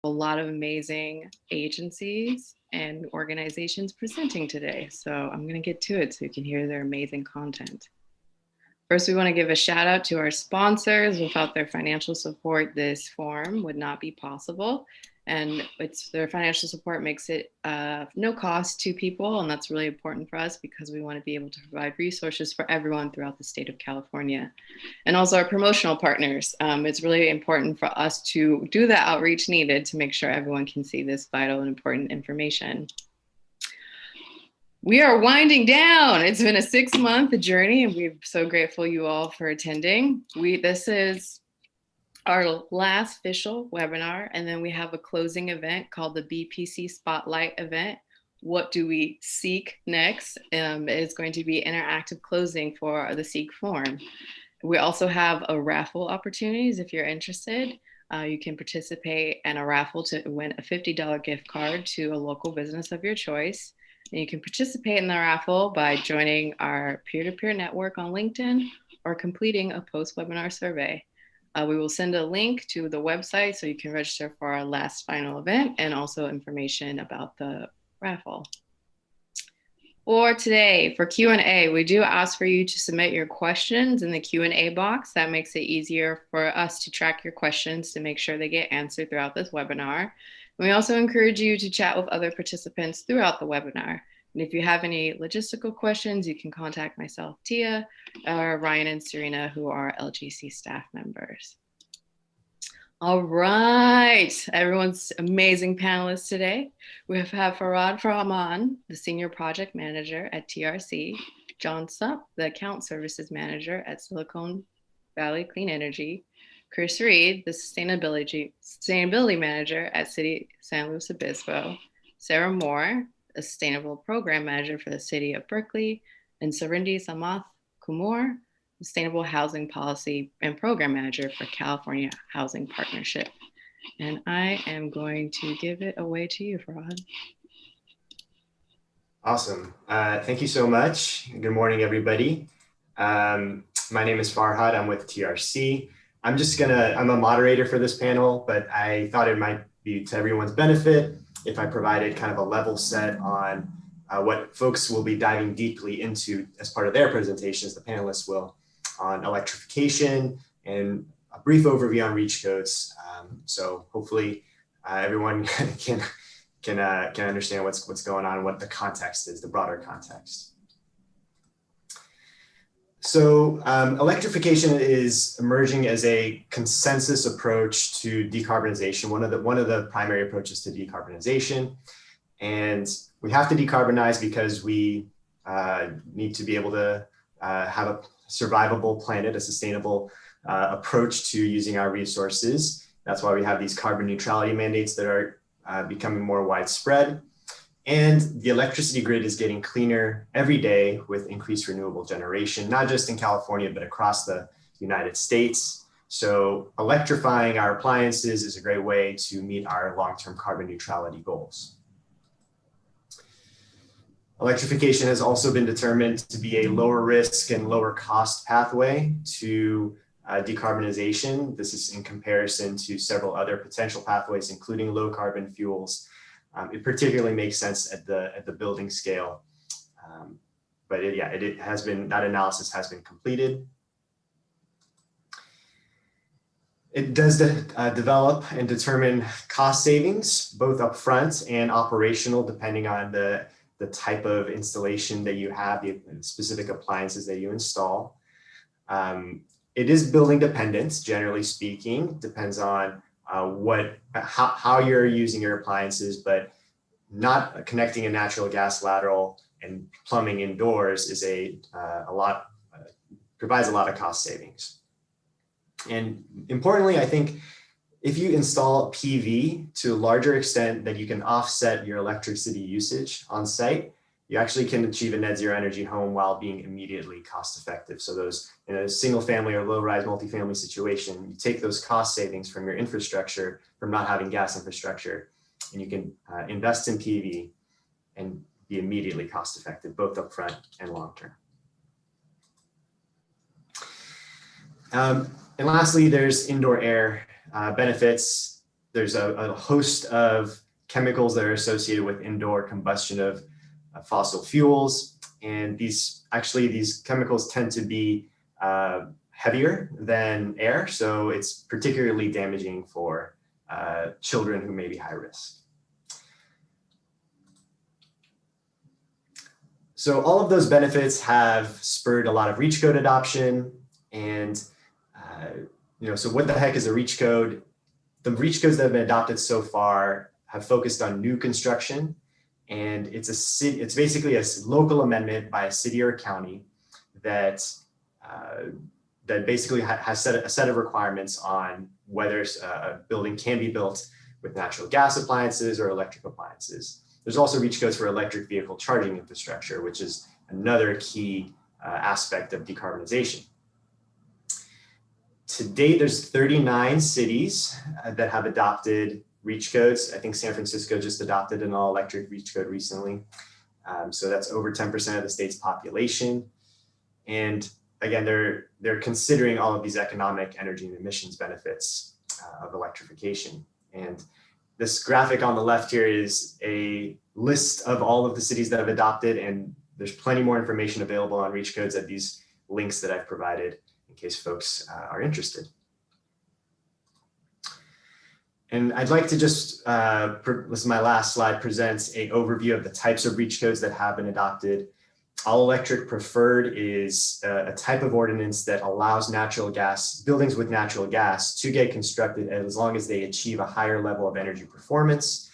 a lot of amazing agencies and organizations presenting today. So I'm going to get to it so you can hear their amazing content. First, we want to give a shout out to our sponsors. Without their financial support, this forum would not be possible. And their financial support makes it no cost to people. And that's really important for us because we want to be able to provide resources for everyone throughout the state of California. And also our promotional partners. It's really important for us to do the outreach needed to make sure everyone can see this vital and important information. We are winding down. It's been a 6-month journey, and we're so grateful you all for attending. This is our last official webinar, and then we have a closing event called the BPC Spotlight event. What do we seek next? It's going to be interactive closing for the SEEC forum. We also have a raffle opportunities. If you're interested, you can participate in a raffle to win a $50 gift card to a local business of your choice. And you can participate in the raffle by joining our peer-to-peer network on LinkedIn or completing a post-webinar survey. We will send a link to the website so you can register for our last final event and also information about the raffle. For today, for Q&A, we do ask for you to submit your questions in the Q&A box. That makes it easier for us to track your questions to make sure they get answered throughout this webinar. We also encourage you to chat with other participants throughout the webinar. And if you have any logistical questions, you can contact myself, Tia, or Ryan and Serena, who are LGC staff members. All right, everyone's amazing panelists today. We have Farad Farhaman, the Senior Project Manager at TRC, John Supp, the Account Services Manager at Silicon Valley Clean Energy, Chris Reed, the Sustainability Manager at City San Luis Obispo, Sarah Moore, a Sustainable Program Manager for the City of Berkeley, and Sarindi Samath Kumar, Sustainable Housing Policy and Program Manager for California Housing Partnership. And I am going to give it away to you, Farhad. Awesome. Thank you so much. Good morning, everybody. My name is Farhad. I'm with TRC. I'm a moderator for this panel, but I thought it might be to everyone's benefit if I provided kind of a level set on what folks will be diving deeply into as part of their presentations, the panelists will, on electrification and a brief overview on reach codes. So hopefully everyone can understand what's going on, what the context is, the broader context. So electrification is emerging as a consensus approach to decarbonization, one of the primary approaches to decarbonization. And we have to decarbonize because we need to be able to have a survivable planet, a sustainable approach to using our resources. That's why we have these carbon neutrality mandates that are becoming more widespread. And the electricity grid is getting cleaner every day with increased renewable generation, not just in California, but across the United States. So electrifying our appliances is a great way to meet our long-term carbon neutrality goals. Electrification has also been determined to be a lower risk and lower cost pathway to decarbonization. This is in comparison to several other potential pathways, including low carbon fuels. It particularly makes sense at the building scale, but that analysis has been completed. It does develop and determine cost savings, both upfront and operational, depending on the type of installation that you have, the specific appliances that you install. It is building dependent, generally speaking, depends on how you're using your appliances, but not connecting a natural gas lateral and plumbing indoors is provides a lot of cost savings. And importantly, I think if you install PV to a larger extent that you can offset your electricity usage on site, you actually can achieve a net zero energy home while being immediately cost effective. So those in a single family or low rise multifamily situation, you take those cost savings from your infrastructure, from not having gas infrastructure, and you can invest in PV and be immediately cost effective, both upfront and long term. And lastly, there's indoor air benefits. there's a host of chemicals that are associated with indoor combustion of fossil fuels. And these chemicals tend to be heavier than air. So it's particularly damaging for children who may be high risk. So all of those benefits have spurred a lot of REACH code adoption. And so what the heck is a REACH code? The REACH codes that have been adopted so far have focused on new construction, and it's basically a local amendment by a city or a county that basically has a set of requirements on whether a building can be built with natural gas appliances or electric appliances. There's also REACH codes for electric vehicle charging infrastructure, which is another key aspect of decarbonization. To date, there's 39 cities that have adopted REACH codes. I think San Francisco just adopted an all-electric REACH code recently. So that's over 10% of the state's population. And again, they're considering all of these economic, energy, and emissions benefits of electrification. And this graphic on the left here is a list of all of the cities that have adopted, and there's plenty more information available on REACH codes at these links that I've provided in case folks are interested. And I'd like to just, this is my last slide, presents an overview of the types of REACH codes that have been adopted. All electric preferred is a type of ordinance that allows buildings with natural gas to get constructed as long as they achieve a higher level of energy performance,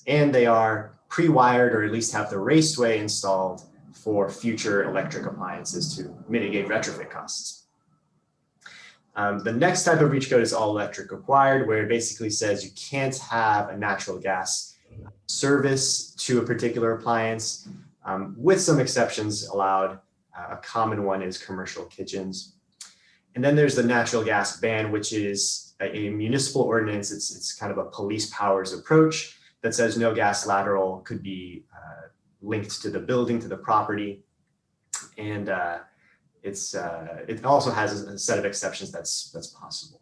and they are pre-wired or at least have the raceway installed for future electric appliances to mitigate retrofit costs. The next type of REACH code is all electric required, where it basically says you can't have a natural gas service to a particular appliance, with some exceptions allowed. A common one is commercial kitchens. And then there's the natural gas ban, which is a municipal ordinance. It's kind of a police powers approach that says no gas lateral could be linked to the building, to the property. And it also has a set of exceptions that's possible.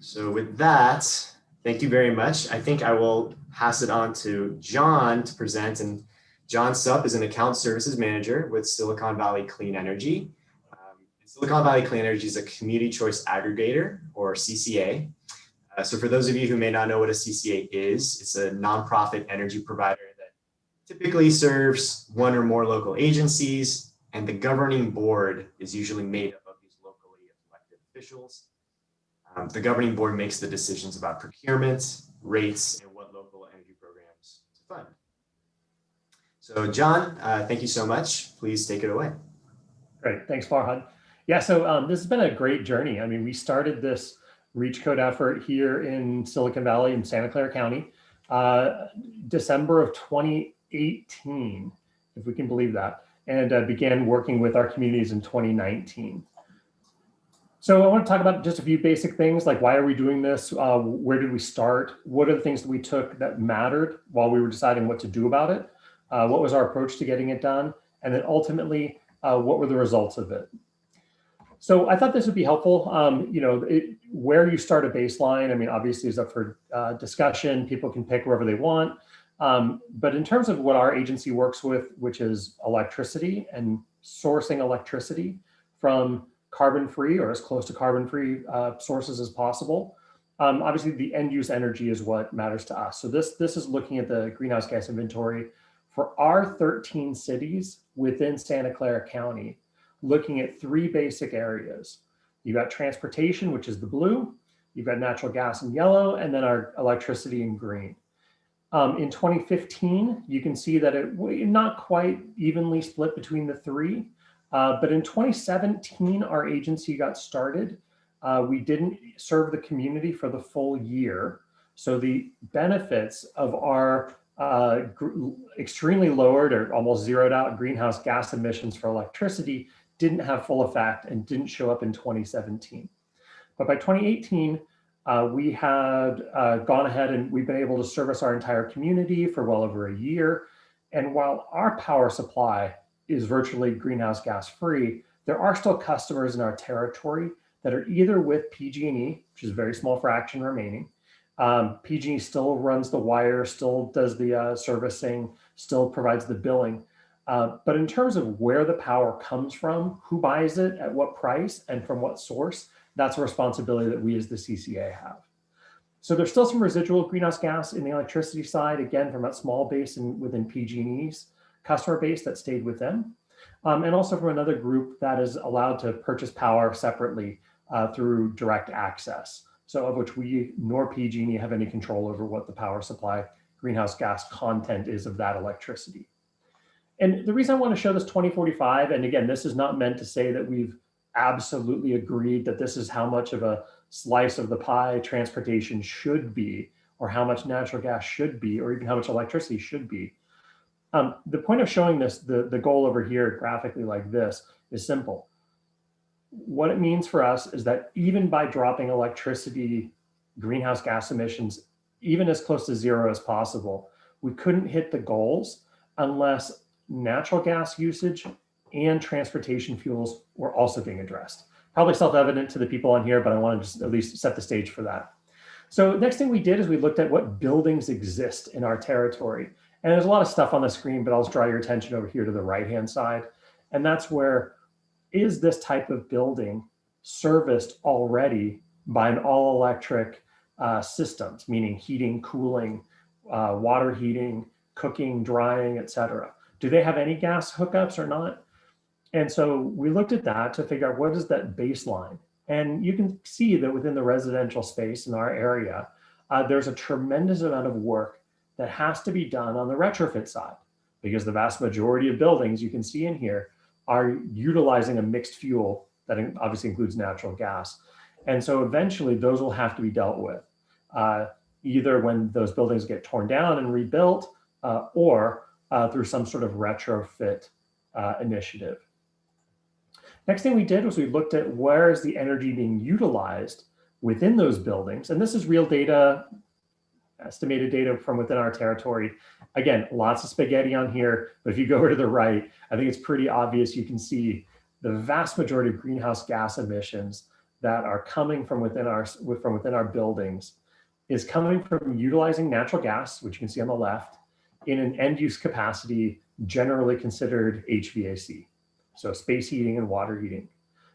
So with that, thank you very much. I think I will pass it on to John to present. And John Supp is an account services manager with Silicon Valley Clean Energy. Silicon Valley Clean Energy is a community choice aggregator, or CCA. So for those of you who may not know what a CCA is, it's a nonprofit energy provider that typically serves one or more local agencies, and the governing board is usually made up of these locally elected officials. The governing board makes the decisions about procurement, rates, and what local energy programs to fund. So John, thank you so much. Please take it away. Great, thanks Farhad. Yeah, so this has been a great journey. I mean, we started this REACH code effort here in Silicon Valley in Santa Clara County, December of 2018, if we can believe that, and began working with our communities in 2019. So I want to talk about just a few basic things, like why are we doing this? Where did we start? What are the things that we took that mattered while we were deciding what to do about it? What was our approach to getting it done? And then ultimately, what were the results of it? So I thought this would be helpful. Where you start a baseline, I mean, obviously is up for discussion. People can pick wherever they want. But in terms of what our agency works with, which is electricity and sourcing electricity from carbon-free or as close to carbon-free sources as possible, obviously the end-use energy is what matters to us. So this is looking at the greenhouse gas inventory for our 13 cities within Santa Clara County, looking at three basic areas. You've got transportation, which is the blue, you've got natural gas in yellow, and then our electricity in green. In 2015, you can see that it not quite evenly split between the three, but in 2017, our agency got started. We didn't serve the community for the full year. So the benefits of our extremely lowered or almost zeroed out greenhouse gas emissions for electricity didn't have full effect and didn't show up in 2017. But by 2018, we had gone ahead and we've been able to service our entire community for well over a year. And while our power supply is virtually greenhouse gas free, there are still customers in our territory that are either with PG&E, which is a very small fraction remaining. PG&E still runs the wire, still does the servicing, still provides the billing. But in terms of where the power comes from, who buys it, at what price, and from what source, that's a responsibility that we as the CCA have. So there's still some residual greenhouse gas in the electricity side, again, from that small base and within PG&E's customer base that stayed with them. And also from another group that is allowed to purchase power separately through direct access. So of which we nor PG&E have any control over what the power supply greenhouse gas content is of that electricity. And the reason I want to show this 2045, and again, this is not meant to say that we've absolutely agreed that this is how much of a slice of the pie transportation should be, or how much natural gas should be, or even how much electricity should be. The point of showing this, the goal over here graphically like this, is simple. What it means for us is that even by dropping electricity greenhouse gas emissions, even as close to zero as possible, we couldn't hit the goals unless natural gas usage and transportation fuels were also being addressed. Probably self-evident to the people on here, but I want to just at least set the stage for that. So next thing we did is we looked at what buildings exist in our territory. And there's a lot of stuff on the screen, but I'll just draw your attention over here to the right-hand side. And that's where, is this type of building serviced already by an all-electric systems, meaning heating, cooling, water heating, cooking, drying, et cetera? Do they have any gas hookups or not? And so we looked at that to figure out what is that baseline. And you can see that within the residential space in our area, there's a tremendous amount of work that has to be done on the retrofit side, because the vast majority of buildings you can see in here are utilizing a mixed fuel that obviously includes natural gas. And so eventually those will have to be dealt with, either when those buildings get torn down and rebuilt, or through some sort of retrofit initiative. Next thing we did was we looked at where is the energy being utilized within those buildings. And this is real data, estimated data from within our territory. Again, lots of spaghetti on here, but if you go over to the right, I think it's pretty obvious. You can see the vast majority of greenhouse gas emissions that are coming from within our buildings is coming from utilizing natural gas, which you can see on the left, in an end use capacity generally considered HVAC. So space heating and water heating.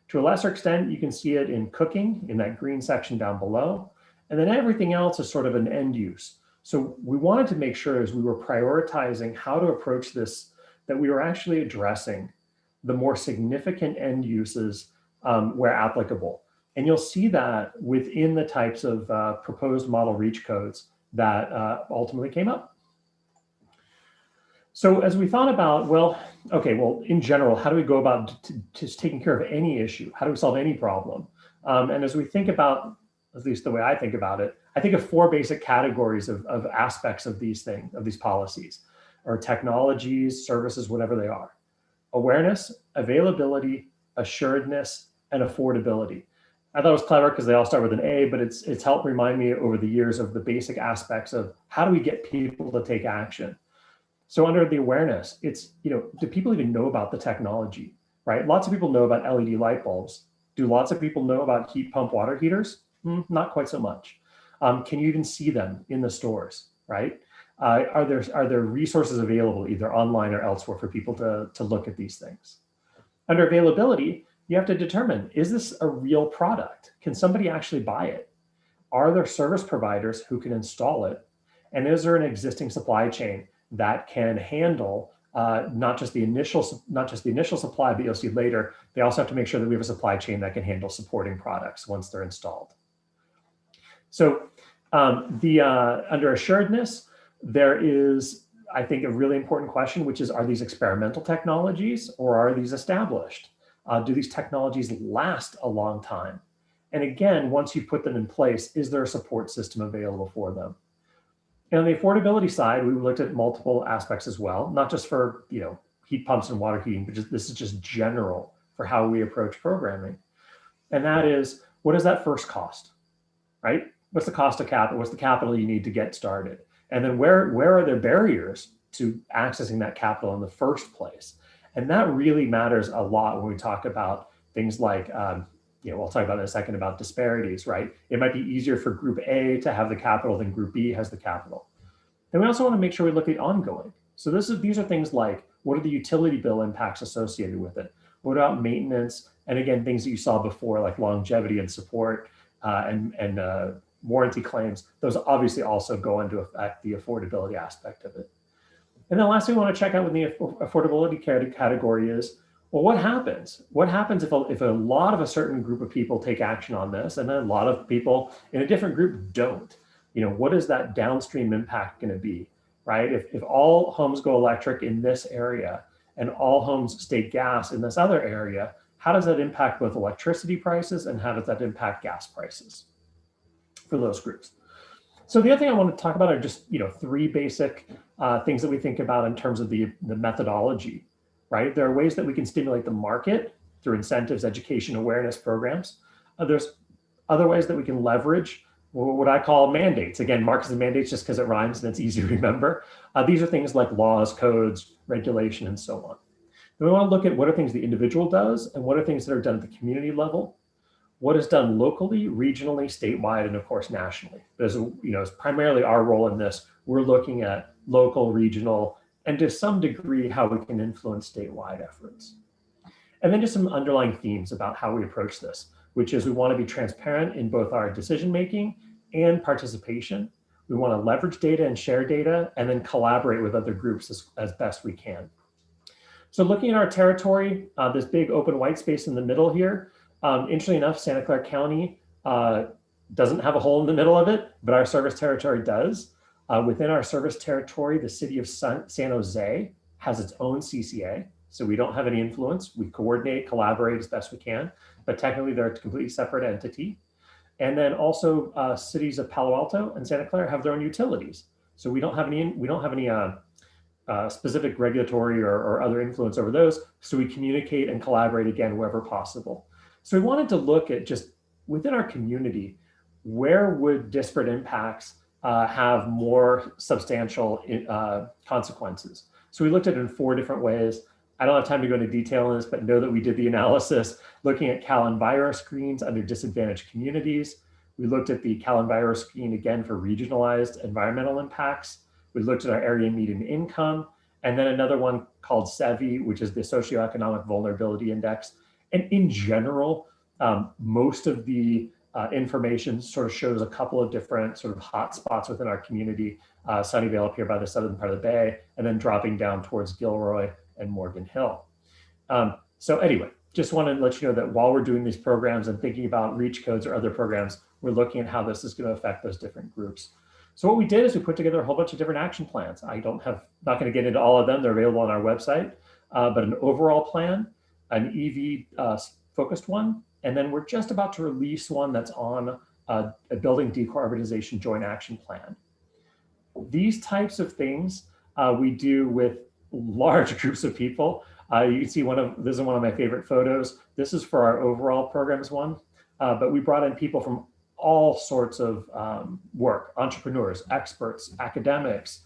To a lesser extent, you can see it in cooking in that green section down below. And then everything else is sort of an end use. So we wanted to make sure as we were prioritizing how to approach this, that we were actually addressing the more significant end uses where applicable. And you'll see that within the types of proposed model reach codes that ultimately came up. So as we thought about, well, in general, how do we go about just taking care of any issue? How do we solve any problem? And as we think about, at least the way I think about it, I think of four basic categories of aspects of these things, of these policies, or technologies, services, whatever they are. Awareness, availability, assuredness, and affordability. I thought it was clever because they all start with an A, but it's helped remind me over the years of the basic aspects of how do we get people to take action? So under the awareness, it's, do people even know about the technology, right? Lots of people know about LED light bulbs. Do lots of people know about heat pump water heaters? Not quite so much. Can you even see them in the stores, right? Are there resources available either online or elsewhere for people to look at these things? Under availability, you have to determine, is this a real product? Can somebody actually buy it? Are there service providers who can install it? And is there an existing supply chain that can handle not just the initial supply, but you'll see later, they also have to make sure that we have a supply chain that can handle supporting products once they're installed. So under assuredness, there is, I think, a really important question, which is, are these experimental technologies or are these established? Do these technologies last a long time? And again, once you put them in place, is there a support system available for them? And on the affordability side, we looked at multiple aspects as well, not just for heat pumps and water heating, but this is just general for how we approach programming. And that is, what is that first cost, right? What's the cost of capital? What's the capital you need to get started? And then where are there barriers to accessing that capital in the first place? And that really matters a lot when we talk about things like we'll talk about in a second about disparities, right? It might be easier for group A to have the capital than group B has the capital. Then we also want to make sure we look at ongoing. So these are things like, what are the utility bill impacts associated with it? What about maintenance? And again, things that you saw before, like longevity and support and warranty claims. Those obviously also go into affect the affordability aspect of it. And then last thing we want to check out with the affordability category is, well, what happens? What happens if a lot of a certain group of people take action on this and then a lot of people in a different group don't? What is that downstream impact going to be, right? If all homes go electric in this area and all homes stay gas in this other area, how does that impact both electricity prices and how does that impact gas prices for those groups? So the other thing I want to talk about are just, three basic things that we think about in terms of the methodology, right? There are ways that we can stimulate the market through incentives, education, awareness programs. There's other ways that we can leverage what I call mandates. Again, markets and mandates just because it rhymes and it's easy to remember. These are things like laws, codes, regulation, and so on. Then we want to look at what are things the individual does and what are things that are done at the community level. What is done locally, regionally, statewide, and of course, nationally. There's, primarily our role in this. We're looking at local, regional, and to some degree, how we can influence statewide efforts. And then just some underlying themes about how we approach this, which is we want to be transparent in both our decision-making and participation. We want to leverage data and share data, and then collaborate with other groups as best we can. So looking at our territory, this big open white space in the middle here, interestingly enough, Santa Clara County doesn't have a hole in the middle of it, but our service territory does. Within our service territory, the city of San Jose has its own CCA, so we don't have any influence. We coordinate, collaborate as best we can, but technically they're a completely separate entity. And then also cities of Palo Alto and Santa Clara have their own utilities, so we don't have any specific regulatory or other influence over those. So we communicate and collaborate again wherever possible. So we wanted to look at just within our community, where would disparate impacts have more substantial consequences? So we looked at it in 4 different ways. I don't have time to go into detail on this, but know that we did the analysis looking at CalEnviro screens under disadvantaged communities. We looked at the CalEnviro screen again for regionalized environmental impacts. We looked at our area median income, and then another one called SEVI, which is the Socioeconomic Vulnerability Index. And in general, most of the information sort of shows a couple of different sort of hot spots within our community, Sunnyvale up here by the southern part of the bay, and then dropping down towards Gilroy and Morgan Hill. So anyway, just wanted to let you know that while we're doing these programs and thinking about reach codes or other programs, we're looking at how this is going to affect those different groups. So what we did is we put together a whole bunch of different action plans. Not going to get into all of them. They're available on our website, but an overall plan, an EV focused one, and then we're just about to release one that's on a building decarbonization joint action plan. These types of things we do with large groups of people. You can see this is one of my favorite photos. This is for our overall programs one, but we brought in people from all sorts of work, entrepreneurs, experts, academics,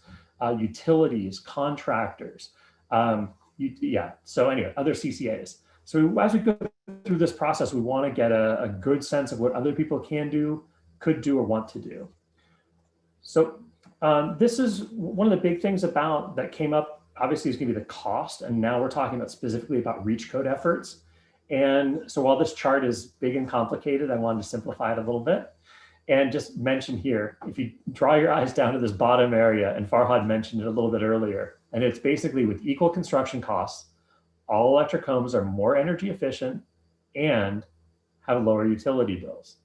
utilities, contractors. So anyway, other CCAs. So as we go through this process, we want to get a good sense of what other people can do, could do, or want to do. So this is one of the big things that came up, obviously, is going to be the cost. And now we're talking about specifically about reach code efforts. And so while this chart is big and complicated, I wanted to simplify it a little bit and just mention here, if you draw your eyes down to this bottom area, and Farhad mentioned it a little bit earlier, and it's basically with equal construction costs, all electric homes are more energy efficient and have lower utility bills.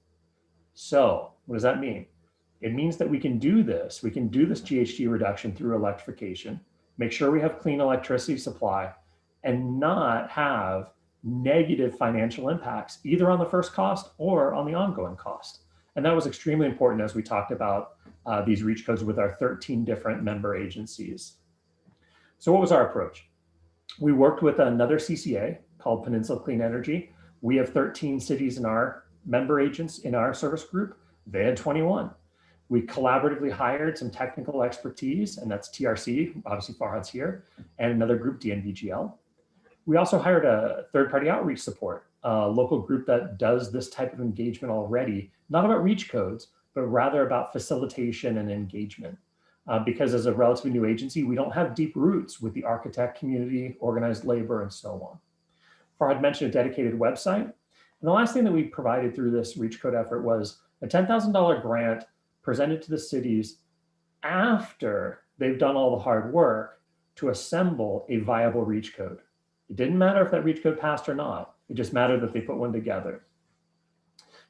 So what does that mean? It means that we can do this GHG reduction through electrification, make sure we have clean electricity supply, and not have negative financial impacts, either on the first cost or on the ongoing cost. And that was extremely important as we talked about these reach codes with our 13 different member agencies. So what was our approach? We worked with another CCA called Peninsula Clean Energy. We have 13 cities in our member agents in our service group. They had 21. We collaboratively hired some technical expertise, and that's TRC, obviously Farhad's here, and another group, DNVGL. We also hired a third-party outreach support. local group that does this type of engagement already, not about reach codes, but rather about facilitation and engagement. Because as a relatively new agency, we don't have deep roots with the architect community, organized labor, and so on. Farhad mentioned a dedicated website. And the last thing that we provided through this reach code effort was a $10,000 grant presented to the cities after they've done all the hard work to assemble a viable reach code. It didn't matter if that reach code passed or not. It just mattered that they put one together.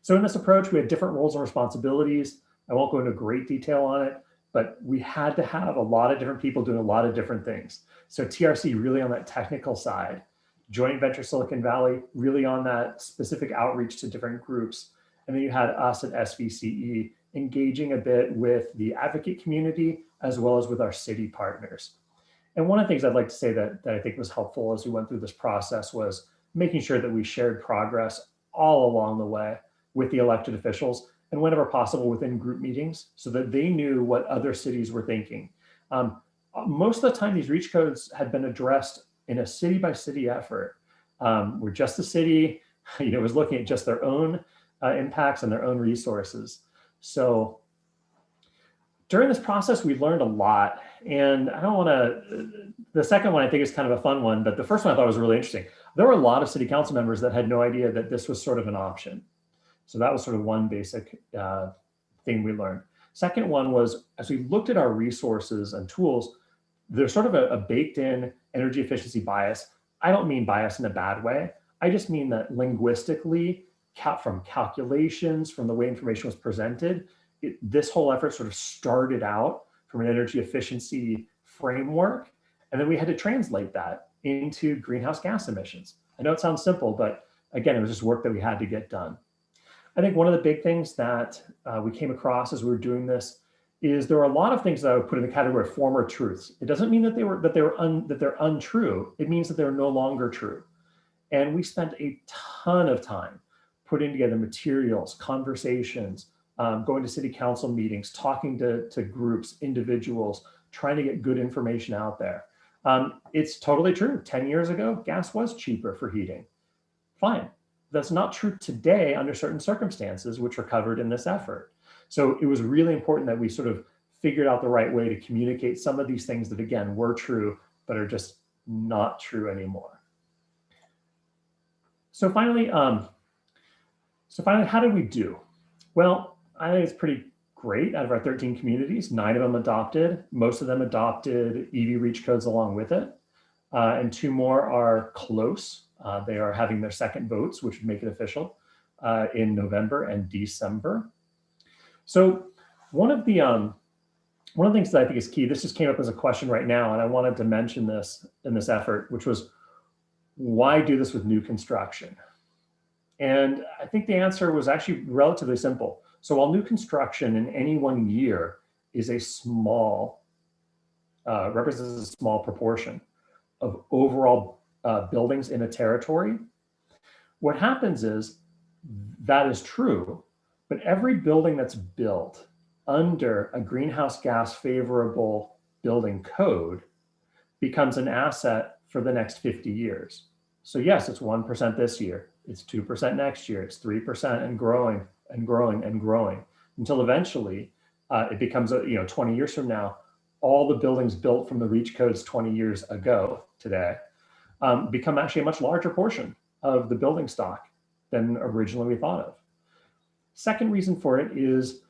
So in this approach, we had different roles and responsibilities. I won't go into great detail on it, but we had to have a lot of different people doing a lot of different things. So TRC really on that technical side, Joint Venture Silicon Valley really on that specific outreach to different groups. And then you had us at SVCE engaging a bit with the advocate community as well as with our city partners. And one of the things I'd like to say that I think was helpful as we went through this process was making sure that we shared progress all along the way with the elected officials and whenever possible within group meetings so that they knew what other cities were thinking. Most of the time, these reach codes had been addressed in a city by city effort, where just the city was looking at just their own impacts and their own resources. So during this process, we learned a lot. And I don't want to, the second one I think is kind of a fun one, but the first one I thought was really interesting. There were a lot of city council members that had no idea that this was sort of an option. So that was sort of one basic thing we learned. Second one was, as we looked at our resources and tools, there's sort of a baked in energy efficiency bias. I don't mean bias in a bad way. I just mean that linguistically, from calculations, from the way information was presented, this whole effort sort of started out from an energy efficiency framework. And then we had to translate that into greenhouse gas emissions. I know it sounds simple, but again, it was just work that we had to get done. I think one of the big things that we came across as we were doing this is there are a lot of things that I would put in the category of former truths. It doesn't mean that they're untrue. It means that they're no longer true. And we spent a ton of time putting together materials, conversations, going to city council meetings, talking to groups, individuals, trying to get good information out there. It's totally true. 10 years ago, gas was cheaper for heating. Fine. That's not true today under certain circumstances, which are covered in this effort. So it was really important that we sort of figured out the right way to communicate some of these things that, again, were true, but are just not true anymore. So finally, how did we do? Well, I think it's pretty great. Out of our 13 communities, 9 of them adopted. Most of them adopted EV reach codes along with it. And 2 more are close. They are having their second votes, which would make it official in November and December. So one of the things that I think is key, this just came up as a question right now, and I wanted to mention this in this effort, which was, why do this with new construction? And I think the answer was actually relatively simple. So while new construction in any one year is a small, represents a small proportion of overall buildings in a territory, what happens is that is true, but every building that's built under a greenhouse gas favorable building code becomes an asset for the next 50 years. So yes, it's 1% this year, it's 2% next year, it's 3% and growing and growing and growing until eventually it becomes 20 years from now, all the buildings built from the reach codes 20 years ago today become actually a much larger portion of the building stock than originally we thought of. Second reason for it is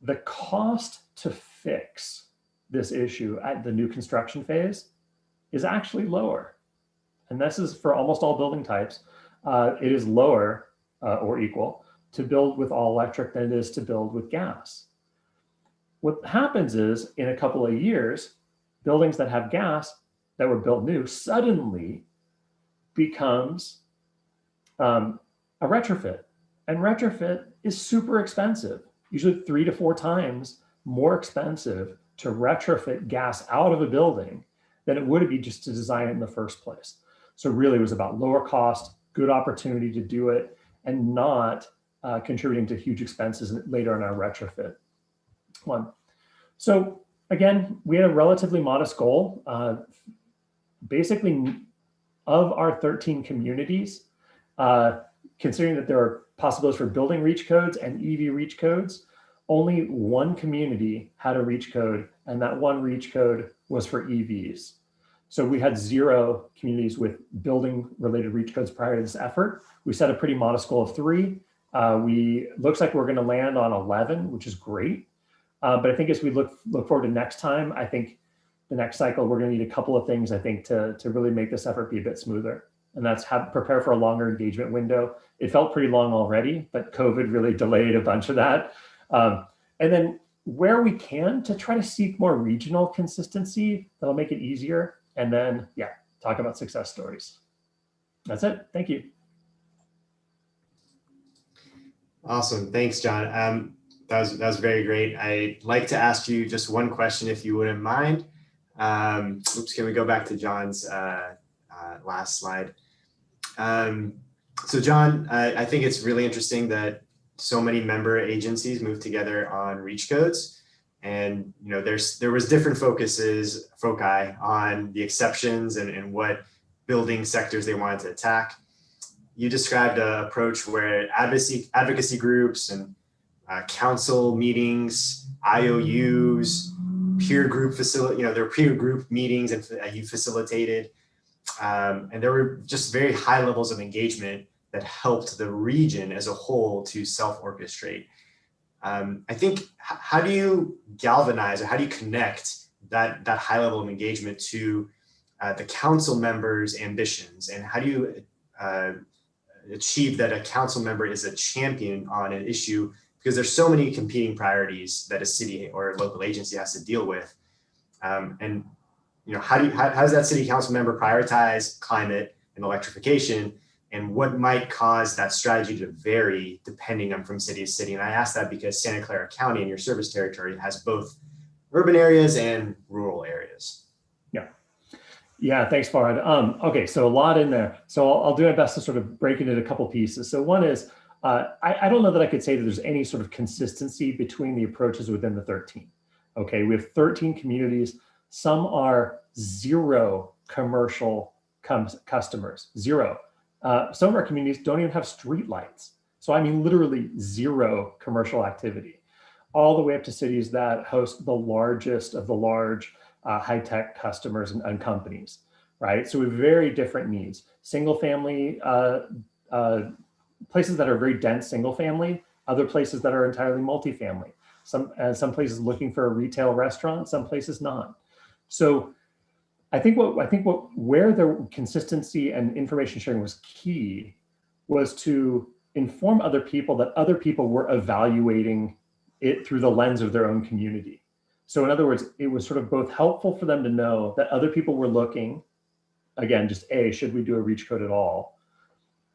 the cost to fix this issue at the new construction phase is actually lower. And this is for almost all building types. It is lower or equal to build with all electric than it is to build with gas. What happens is in a couple of years, buildings that have gas that were built new suddenly becomes a retrofit. And retrofit is super expensive, usually 3 to 4 times more expensive to retrofit gas out of a building than it would be just to design it in the first place. So really it was about lower cost, good opportunity to do it, and not contributing to huge expenses later in our retrofit one. So again, we had a relatively modest goal. Basically, of our 13 communities, considering that there are possibilities for building reach codes and EV reach codes, only one community had a reach code, and that one reach code was for EVs. So we had 0 communities with building related reach codes prior to this effort. We set a pretty modest goal of 3. Looks like we're going to land on 11, which is great. But I think as we look forward to next time, I think the next cycle, we're going to need a couple of things, I think, to really make this effort be a bit smoother. And that's prepare for a longer engagement window. It felt pretty long already, but COVID really delayed a bunch of that. And then where we can, to try to seek more regional consistency, that'll make it easier. And then, yeah, talk about success stories. That's it. Thank you. Awesome. Thanks, John. That was very great. I'd like to ask you just one question, if you wouldn't mind. Oops, can we go back to John's last slide? So John, I think it's really interesting that so many member agencies move together on reach codes. And there was different foci on the exceptions and what building sectors they wanted to attack. You described an approach where advocacy groups and council meetings, IOUs, peer group their peer group meetings and you facilitated. And there were just very high levels of engagement that helped the region as a whole to self-orchestrate. I think, how do you galvanize or how do you connect that high level of engagement to the council members' ambitions? And how do you achieve that a council member is a champion on an issue? Because there's so many competing priorities that a city or a local agency has to deal with. And how does that city council member prioritize climate and electrification? And what might cause that strategy to vary depending on from city to city? And I ask that because Santa Clara County in your service territory has both urban areas and rural areas. Yeah, thanks, Farhad. Okay, so a lot in there. So I'll do my best to sort of break it into a couple pieces. So one is, I don't know that I could say that there's any sort of consistency between the approaches within the 13. Okay, we have 13 communities. Some are 0 commercial customers, 0. Some of our communities don't even have street lights. So I mean, literally 0 commercial activity, all the way up to cities that host the largest of the large high-tech customers and companies, right? So we have very different needs. Single family, places that are very dense single family, other places that are entirely multifamily. Some places looking for a retail restaurant, some places not. So I think where the consistency and information sharing was key was to inform other people that other people were evaluating it through the lens of their own community. So in other words, it was sort of both helpful for them to know that other people were looking, again, just A, should we do a reach code at all?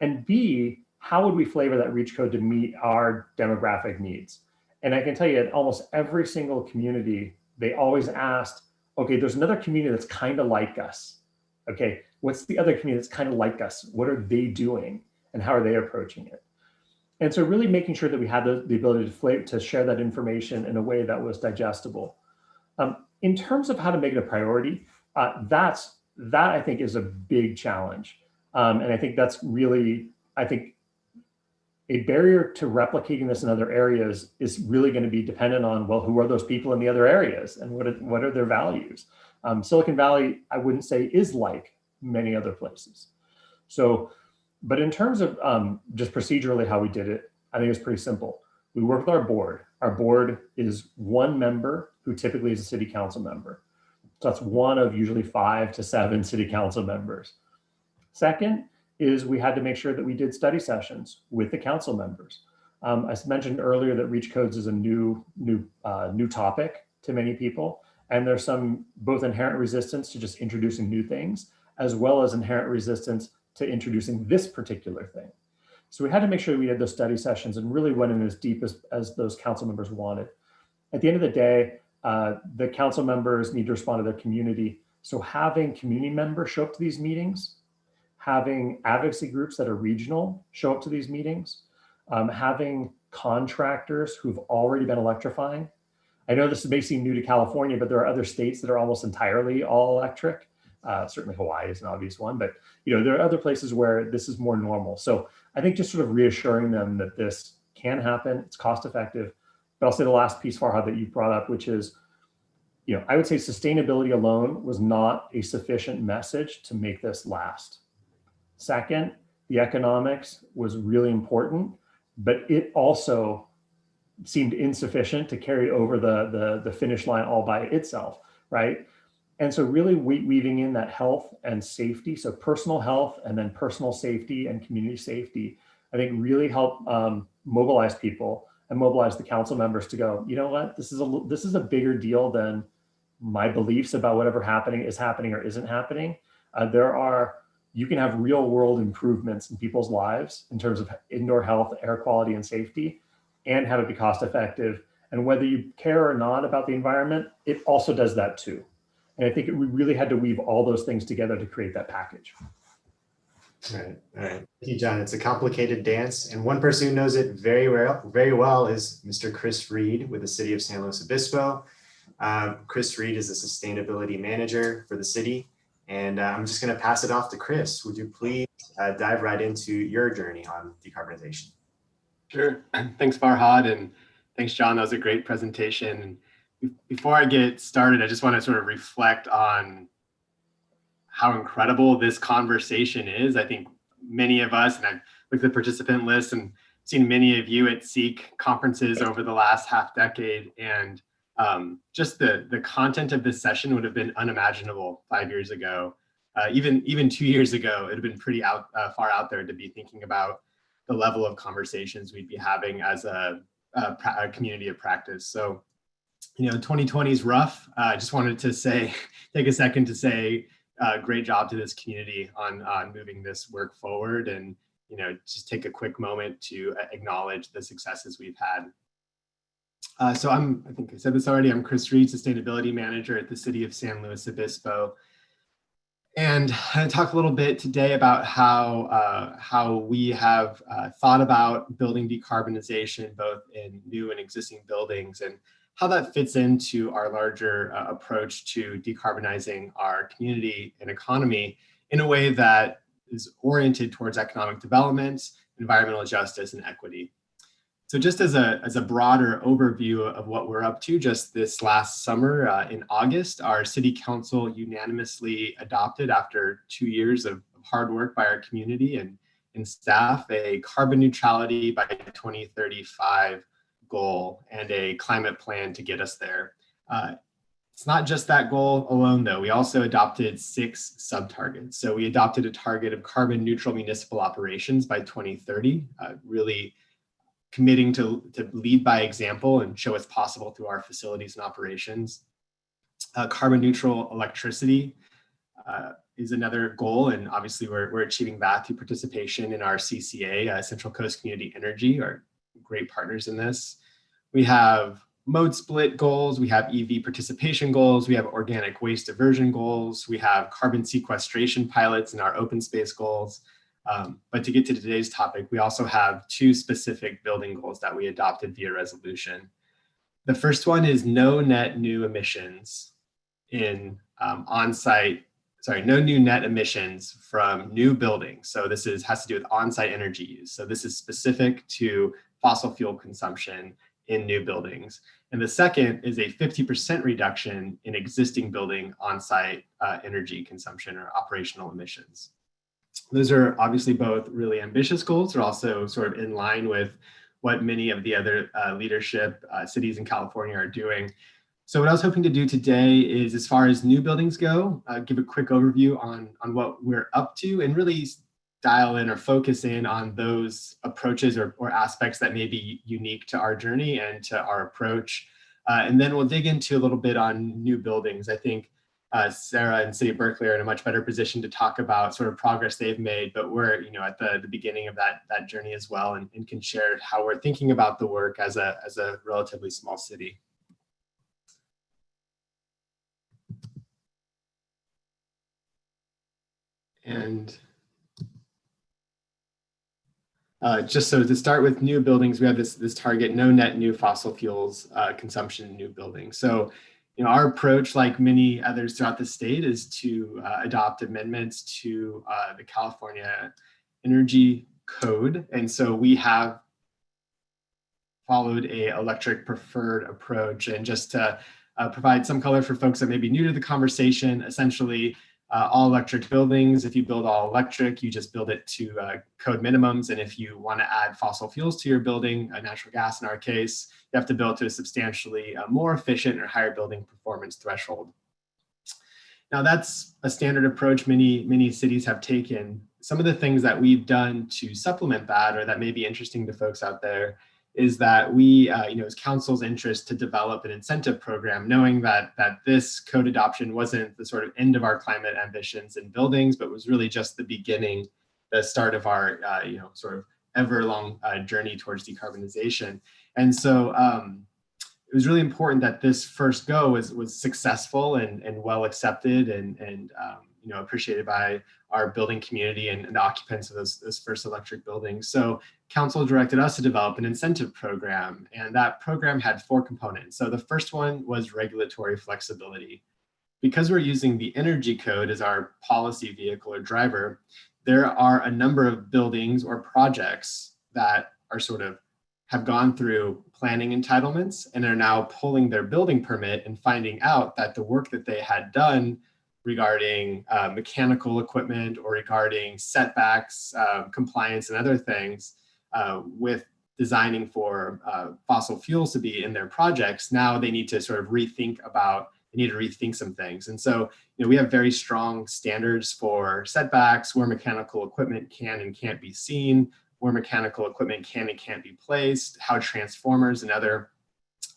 And B, how would we flavor that reach code to meet our demographic needs? And I can tell you at almost every single community, they always asked, okay, there's another community that's kind of like us. Okay, what's the other community that's kind of like us? What are they doing? And how are they approaching it? And so really making sure that we had the ability to share that information in a way that was digestible. In terms of how to make it a priority, that I think is a big challenge. And I think that's really, a barrier to replicating this in other areas is really going to be dependent on, well, who are those people in the other areas and what are their values? Silicon Valley, I wouldn't say is like many other places. So, but in terms of just procedurally how we did it, I think it was pretty simple. We worked with our board. Our board is one member who typically is a city council member. So that's one of usually 5 to 7 city council members. Second is we had to make sure that we did study sessions with the council members. I mentioned earlier that reach codes is a new topic to many people. And there's some both inherent resistance to just introducing new things, as well as inherent resistance to introducing this particular thing. So we had to make sure we had those study sessions and really went in as deep as those council members wanted. At the end of the day, the council members need to respond to their community. So having community members show up to these meetings, having advocacy groups that are regional show up to these meetings, having contractors who've already been electrifying. I know this may seem new to California, but there are other states that are almost entirely all electric. Certainly Hawaii is an obvious one, but there are other places where this is more normal. So I think just sort of reassuring them that this can happen, it's cost effective. But I'll say the last piece, Farhad, that you brought up, which is, I would say sustainability alone was not a sufficient message to make this last. Second, the economics was really important, but it also seemed insufficient to carry over the finish line all by itself, right? And so really weaving in that health and safety, so personal health and then personal safety and community safety, I think really help mobilize people and mobilize the council members to go, you know what, this is a bigger deal than my beliefs about whatever is happening or isn't happening. You can have real world improvements in people's lives in terms of indoor health, air quality, and safety, and have it be cost effective. And whether you care or not about the environment, it also does that too. And I think we really had to weave all those things together to create that package. All right. Thank you, John. It's a complicated dance. And one person who knows it very well is Mr. Chris Reed with the city of San Luis Obispo. Chris Reed is a sustainability manager for the city. And I'm just going to pass it off to Chris. Would you please dive right into your journey on decarbonization? Sure. Thanks, Farhad, and thanks, John. That was a great presentation. Before I get started, I just want to sort of reflect on how incredible this conversation is. I think many of us, and I've looked at the participant list and seen many of you at SEEC conferences over the last half decade, and just the content of this session would have been unimaginable 5 years ago. Even 2 years ago, it had been pretty far out there to be thinking about the level of conversations we'd be having as a community of practice. So, 2020 is rough. I just wanted to take a second to say great job to this community on moving this work forward, and just take a quick moment to acknowledge the successes we've had. So I think I said this already, I'm Chris Reed, Sustainability Manager at the City of San Luis Obispo. And I'm going to talk a little bit today about how we have thought about building decarbonization, both in new and existing buildings, and how that fits into our larger approach to decarbonizing our community and economy in a way that is oriented towards economic development, environmental justice, and equity. So just as a broader overview of what we're up to, just this last summer in August, our city council unanimously adopted, after 2 years of hard work by our community and staff, a carbon neutrality by 2035 goal and a climate plan to get us there. It's not just that goal alone, though. We also adopted 6 sub-targets. So we adopted a target of carbon neutral municipal operations by 2030, really committing to lead by example and show what's possible through our facilities and operations. Carbon neutral electricity is another goal, and obviously we're achieving that through participation in our CCA, Central Coast Community Energy, our great partners in this. We have mode split goals, we have EV participation goals, we have organic waste diversion goals, we have carbon sequestration pilots in our open space goals. But to get to today's topic, we also have 2 specific building goals that we adopted via resolution. The first one is no net new emissions in no new net emissions from new buildings. So this has to do with on-site energy use. So this is specific to fossil fuel consumption in new buildings. And the second is a 50% reduction in existing building on-site energy consumption or operational emissions. Those are obviously both really ambitious goals. They're also sort of in line with what many of the other leadership cities in California are doing. So what I was hoping to do today is, as far as new buildings go, give a quick overview on what we're up to, and really dial in or focus in on those approaches or aspects that may be unique to our journey and to our approach. And then we'll dig into a little bit on new buildings. I think Sarah and City of Berkeley are in a much better position to talk about sort of progress they've made, but we're at the beginning of that journey as well, and can share how we're thinking about the work as a relatively small city. And just so to start with new buildings, we have this target, no net new fossil fuels consumption in new buildings. So our approach, like many others throughout the state, is to adopt amendments to the California Energy Code. And so we have followed a electric preferred approach. And just to provide some color for folks that may be new to the conversation, essentially all electric buildings, if you build all electric, you just build it to code minimums. And if you want to add fossil fuels to your building, natural gas in our case, you have to build to a substantially more efficient or higher building performance threshold. Now that's a standard approach many cities have taken. Some of the things that we've done to supplement that, or that may be interesting to folks out there, is that we, it's council's interest to develop an incentive program, knowing that this code adoption wasn't the sort of end of our climate ambitions in buildings, but was really just the beginning, the start of our, sort of ever-long journey towards decarbonization. And so it was really important that this first go was successful and well accepted and appreciated by our building community and the occupants of those first electric buildings. So council directed us to develop an incentive program, and that program had 4 components. So the first one was regulatory flexibility. Because we're using the energy code as our policy vehicle or driver, there are a number of buildings or projects that are sort of have gone through planning entitlements and are now pulling their building permit and finding out that the work that they had done regarding mechanical equipment or regarding setbacks, compliance and other things with designing for fossil fuels to be in their projects, now they need to sort of rethink some things. And so, we have very strong standards for setbacks, where mechanical equipment can and can't be seen, where mechanical equipment can and can't be placed, how transformers and other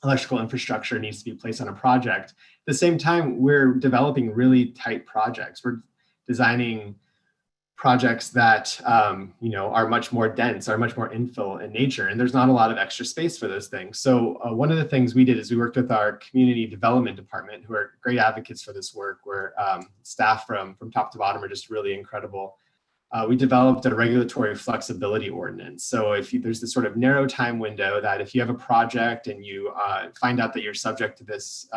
electrical infrastructure needs to be placed on a project. At the same time, we're developing really tight projects. We're designing projects that are much more dense, are much more infill in nature, and there's not a lot of extra space for those things. So one of the things we did is we worked with our community development department, who are great advocates for this work, where staff from top to bottom are just really incredible. We developed a regulatory flexibility ordinance. So if there's this sort of narrow time window that if you have a project and you find out that you're subject to this,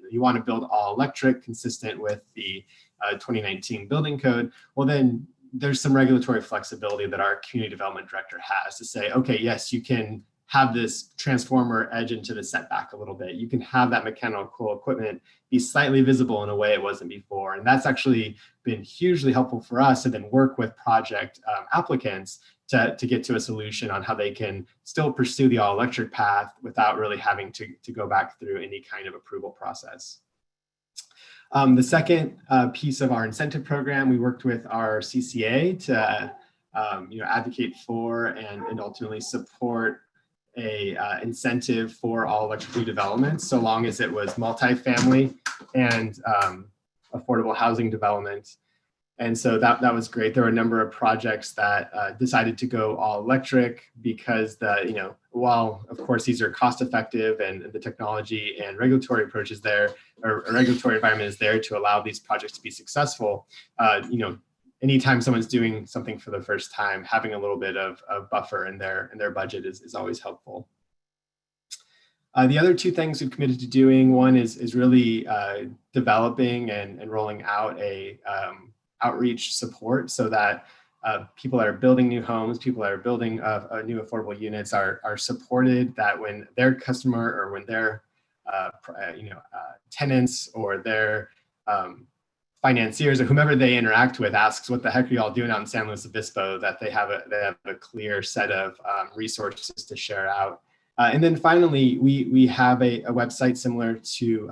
you want to build all electric consistent with the 2019 building code, well then there's some regulatory flexibility that our community development director has to say, okay, yes, you can have this transformer edge into the setback a little bit. You can have that mechanical equipment be slightly visible in a way it wasn't before. And that's actually been hugely helpful for us to then work with project applicants to get to a solution on how they can still pursue the all electric path without really having to go back through any kind of approval process. The second piece of our incentive program, we worked with our CCA to advocate for and ultimately support a incentive for all electric new developments, so long as it was multifamily and affordable housing development. And so that was great. There were a number of projects that decided to go all electric because while of course these are cost effective and the technology and regulatory approaches there, or regulatory environment is there to allow these projects to be successful, anytime someone's doing something for the first time, having a little bit of buffer in their budget is always helpful. The other 2 things we've committed to doing, one is really developing and rolling out a outreach support so that people that are building new homes, people that are building new affordable units are supported, that when their customer or when their tenants or their financiers or whomever they interact with asks, what the heck are y'all doing out in San Luis Obispo, that they have a clear set of resources to share out. And then finally, we have a website similar to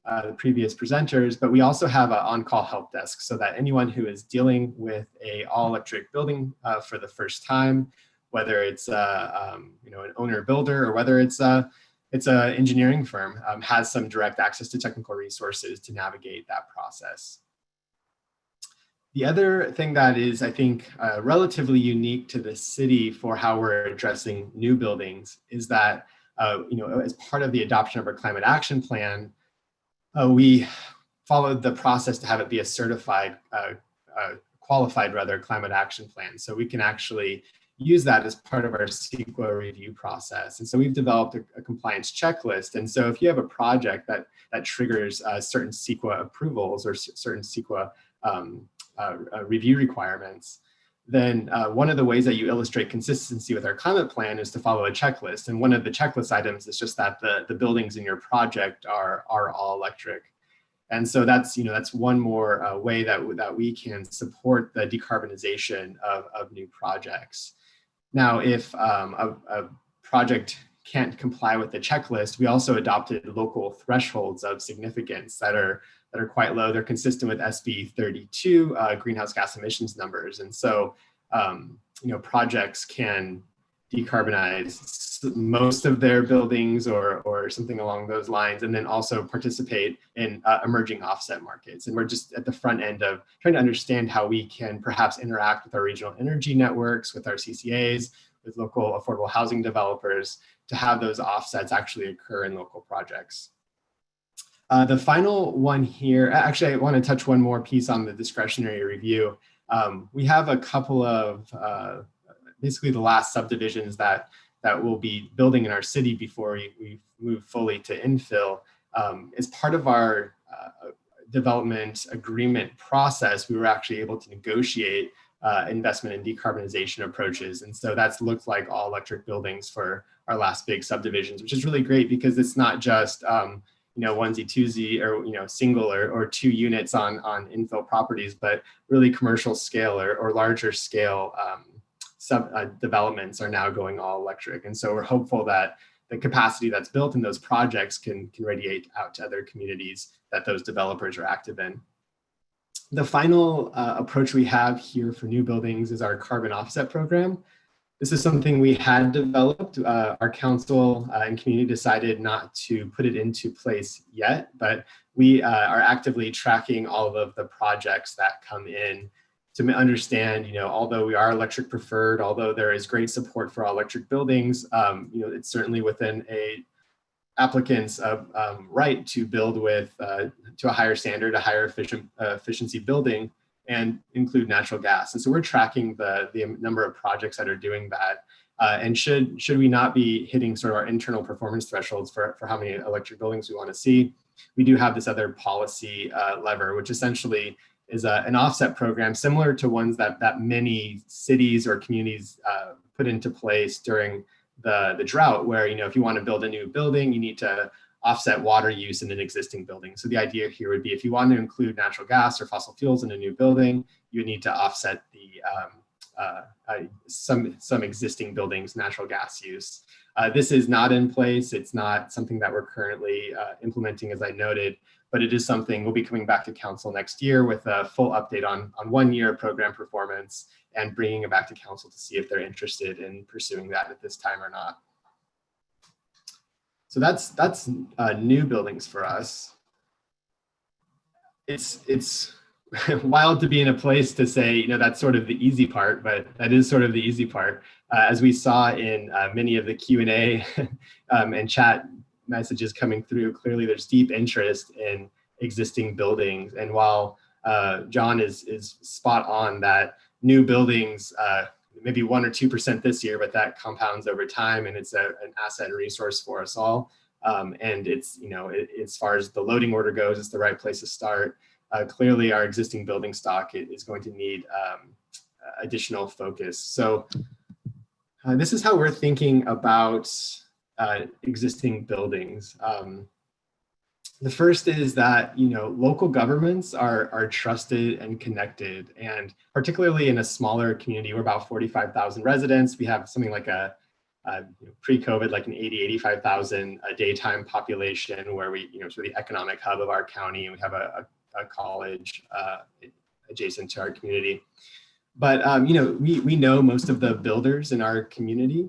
the previous presenters, but we also have an on-call help desk so that anyone who is dealing with a all-electric building for the first time, whether it's an owner builder or whether it's an engineering firm, has some direct access to technical resources to navigate that process. The other thing that is, I think, relatively unique to the city for how we're addressing new buildings is that, as part of the adoption of our climate action plan, we followed the process to have it be a certified, qualified rather, climate action plan. So we can actually use that as part of our CEQA review process. And so we've developed a compliance checklist. And so if you have a project that triggers certain CEQA approvals or certain CEQA review requirements, then one of the ways that you illustrate consistency with our climate plan is to follow a checklist. And one of the checklist items is just that the buildings in your project are all electric. And so that's one more way that we can support the decarbonization of new projects. Now, if a project can't comply with the checklist, we also adopted local thresholds of significance that are quite low. They're consistent with SB 32 greenhouse gas emissions numbers. And so, projects can decarbonize most of their buildings or something along those lines, and then also participate in emerging offset markets. And we're just at the front end of trying to understand how we can perhaps interact with our regional energy networks, with our CCAs, with local affordable housing developers to have those offsets actually occur in local projects. The final one here, actually I want to touch one more piece on the discretionary review. We have a couple of basically the last subdivisions that we'll be building in our city before we move fully to infill. As part of our development agreement process, we were actually able to negotiate investment in decarbonization approaches. And so that's looked like all electric buildings for our last big subdivisions, which is really great because it's not just onesie twosie or single or 2 units on infill properties, but really commercial scale or larger scale developments are now going all electric. And so we're hopeful that the capacity that's built in those projects can radiate out to other communities that those developers are active in. The final approach we have here for new buildings is our carbon offset program. This is something we had developed. Our council and community decided not to put it into place yet, but we are actively tracking all of the projects that come in to understand, although we are electric preferred, although there is great support for all electric buildings, it's certainly within a applicant's right to build with to a higher standard, a higher efficiency building, and include natural gas. And so we're tracking the number of projects that are doing that. And should we not be hitting sort of our internal performance thresholds for how many electric buildings we want to see, we do have this other policy lever, which essentially is an offset program similar to ones that many cities or communities put into place during the drought, where if you want to build a new building, you need to offset water use in an existing building. So the idea here would be if you want to include natural gas or fossil fuels in a new building, you need to offset the some existing buildings' natural gas use. This is not in place. It's not something that we're currently implementing, as I noted, but it is something we'll be coming back to council next year with a full update on 1 year program performance and bringing it back to council to see if they're interested in pursuing that at this time or not. So that's new buildings for us. It's wild to be in a place to say, that's sort of the easy part, but that is sort of the easy part. As we saw in many of the Q&A and chat messages coming through, clearly there's deep interest in existing buildings. And while John is spot on that new buildings, maybe 1 or 2% this year, but that compounds over time, and it's an asset and resource for us all. And it's, as far as the loading order goes, it's the right place to start. Clearly, our existing building stock is going to need additional focus. So this is how we're thinking about existing buildings. The first is that, local governments are trusted and connected, and particularly in a smaller community, we're about 45,000 residents. We have something like a pre-COVID, like an 85,000 a daytime population where we, sort of the economic hub of our county, and we have a college adjacent to our community. But, we know most of the builders in our community.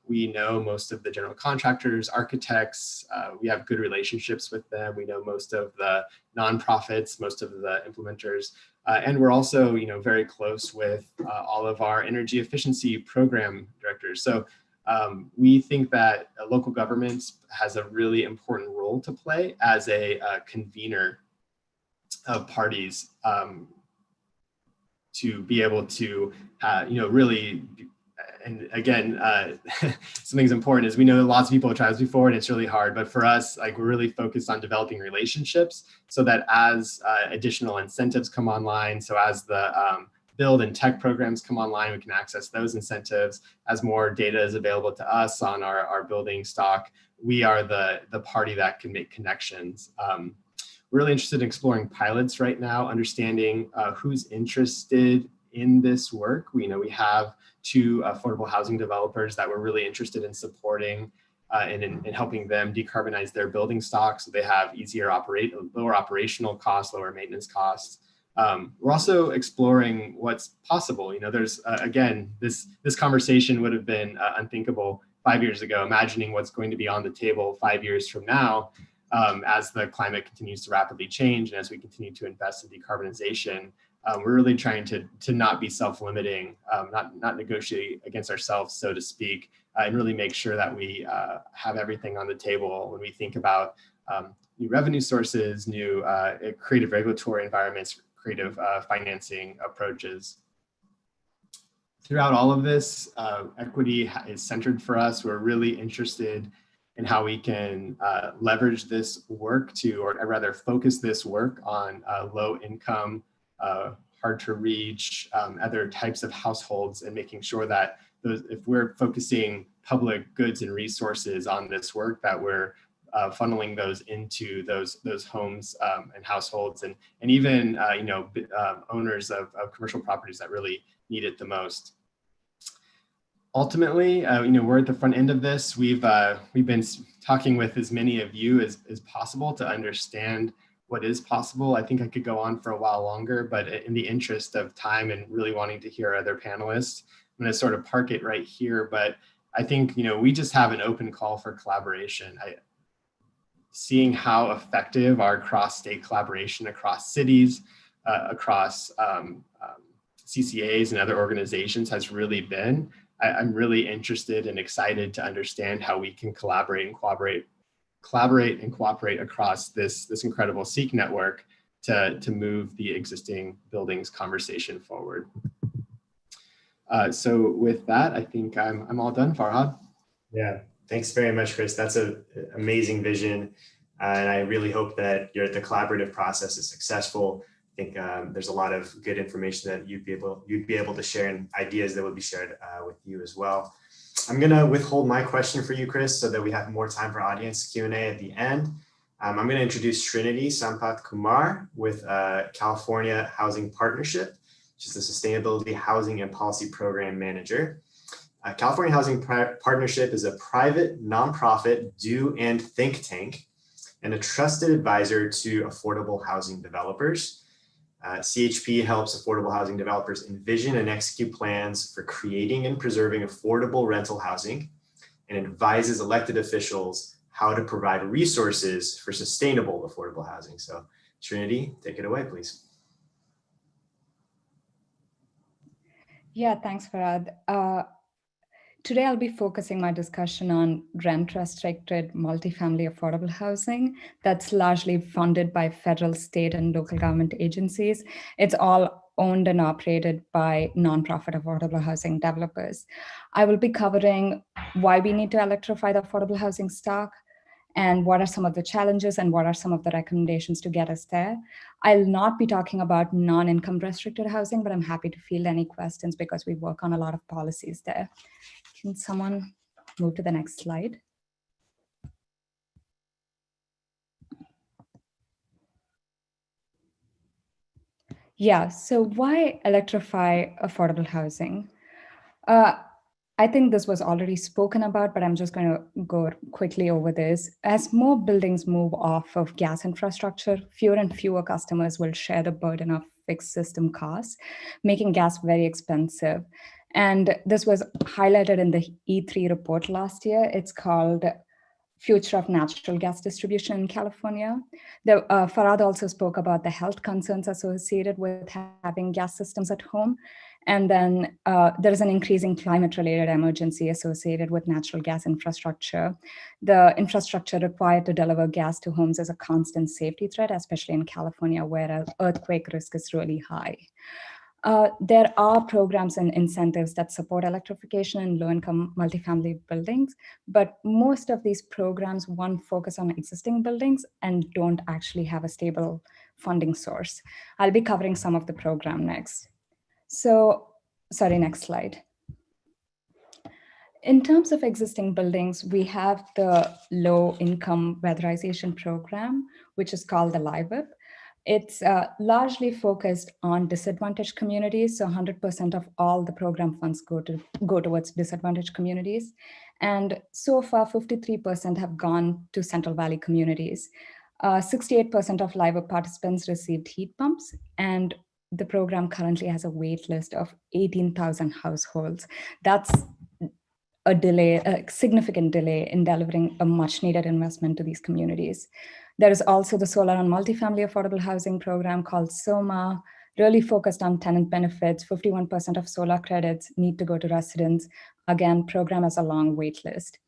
We know most of the general contractors, architects. We have good relationships with them. We know most of the nonprofits, most of the implementers. And we're also, very close with all of our energy efficiency program directors. So we think that local government has a really important role to play as a convener of parties to be able to, really and again, something's important is we know that lots of people have tried this before and it's really hard, but for us, like we're really focused on developing relationships so that as additional incentives come online, so as the build and tech programs come online, we can access those incentives. As more data is available to us on our building stock, we are the party that can make connections. We're really interested in exploring pilots right now, understanding who's interested in this work. We know we have 2 affordable housing developers that we're really interested in supporting and in helping them decarbonize their building stock so they have lower operational costs, lower maintenance costs. We're also exploring what's possible. You know, there's again, this conversation would have been unthinkable 5 years ago, imagining what's going to be on the table 5 years from now as the climate continues to rapidly change and as we continue to invest in decarbonization. We're really trying to not be self-limiting, not negotiate against ourselves, so to speak, and really make sure that we have everything on the table when we think about new revenue sources, new creative regulatory environments, creative financing approaches. Throughout all of this, equity is centered for us. We're really interested in how we can leverage this work or rather focus this work on low income, hard to reach, other types of households, and making sure that if we're focusing public goods and resources on this work, that we're funneling those into those homes and households, and even owners of commercial properties that really need it the most. Ultimately, we're at the front end of this. We've been talking with as many of you as possible to understand what is possible. I think I could go on for a while longer, but in the interest of time and really wanting to hear other panelists, I'm going to sort of park it right here. But I think we just have an open call for collaboration. Seeing how effective our cross-state collaboration across cities, across CCAs and other organizations has really been. I'm really interested and excited to understand how we can collaborate and cooperate across this incredible SEEC network to move the existing buildings conversation forward. So with that, I think I'm all done, Farhad. Yeah, thanks very much, Chris. That's an amazing vision. And I really hope that the collaborative process is successful. I think there's a lot of good information that you'd be able to share, and ideas that will be shared with you as well. I'm going to withhold my question for you, Chris, so that we have more time for audience Q&A at the end. I'm going to introduce Trinity Sampath Kumar with California Housing Partnership, which is the Sustainability Housing and Policy Program Manager. California Housing Partnership is a private nonprofit do and think tank and a trusted advisor to affordable housing developers. CHP helps affordable housing developers envision and execute plans for creating and preserving affordable rental housing, and advises elected officials how to provide resources for sustainable affordable housing. So Trinity, take it away, please. Yeah, thanks, Farhad. Today, I'll be focusing my discussion on rent-restricted multifamily affordable housing that's largely funded by federal, state, and local government agencies. It's all owned and operated by nonprofit affordable housing developers. I will be covering why we need to electrify the affordable housing stock, and what are some of the challenges and what are some of the recommendations to get us there. I'll not be talking about non-income restricted housing, but I'm happy to field any questions because we work on a lot of policies there. Can someone move to the next slide? Yeah, so why electrify affordable housing? I think this was already spoken about, but I'm just going to go quickly over this. As more buildings move off of gas infrastructure, fewer and fewer customers will share the burden of fixed system costs, making gas very expensive. And this was highlighted in the E3 report last year. It's called Future of Natural Gas Distribution in California. Farhad also spoke about the health concerns associated with having gas systems at home. And then there is an increasing climate-related emergency associated with natural gas infrastructure. The infrastructure required to deliver gas to homes is a constant safety threat, especially in California, where earthquake risk is really high. There are programs and incentives that support electrification in low-income multifamily buildings, but most of these programs, one, focus on existing buildings and don't actually have a stable funding source. I'll be covering some of the program next. So, sorry, next slide. In terms of existing buildings, we have the low-income weatherization program, which is called the LIVIP. It's largely focused on disadvantaged communities. So 100% of all the program funds go towards disadvantaged communities. And so far, 53% have gone to Central Valley communities. 68% of LIVIP participants received heat pumps, and the program currently has a wait list of 18,000 households. That's a significant delay in delivering a much needed investment to these communities. There is also the Solar on Multifamily Affordable Housing program called SOMA, really focused on tenant benefits. 51% of solar credits need to go to residents. Again, program has a long wait list.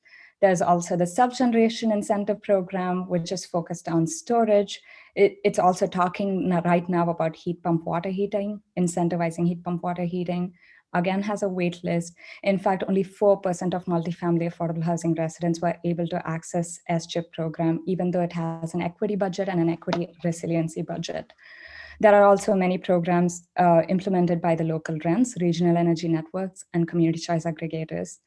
There's also the Self-Generation Incentive Program, which is focused on storage. It's also talking right now about heat pump water heating, incentivizing heat pump water heating. Again, has a wait list. In fact, only 4% of multifamily affordable housing residents were able to access SCHIP program, even though it has an equity budget and an equity resiliency budget. There are also many programs implemented by the local RENs, regional energy networks, and community choice aggregators.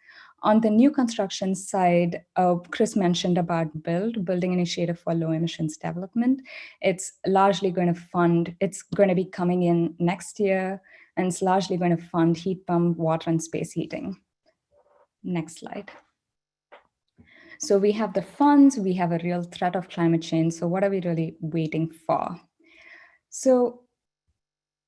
On the new construction side, Chris mentioned about Building Initiative for Low Emissions Development. It's largely going to fund, it's going to be coming in next year, and it's largely going to fund heat pump, water, and space heating. Next slide. So we have the funds, we have a real threat of climate change. So what are we really waiting for? So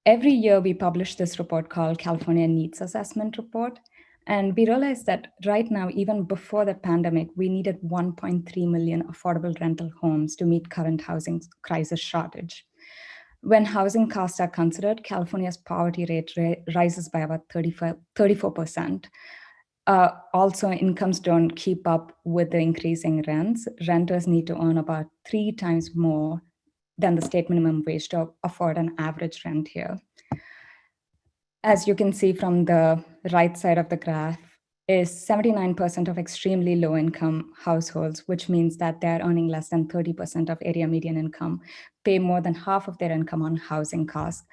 every year we publish this report called California Needs Assessment Report. And we realized that right now, even before the pandemic, we needed 1.3 million affordable rental homes to meet current housing crisis shortage. When housing costs are considered, California's poverty rate rises by about 34%. Also, incomes don't keep up with the increasing rents. Renters need to earn about 3 times more than the state minimum wage to afford an average rent here. As you can see from the right side of the graph, is 79% of extremely low income households, which means that they're earning less than 30% of area median income, pay more than half of their income on housing costs.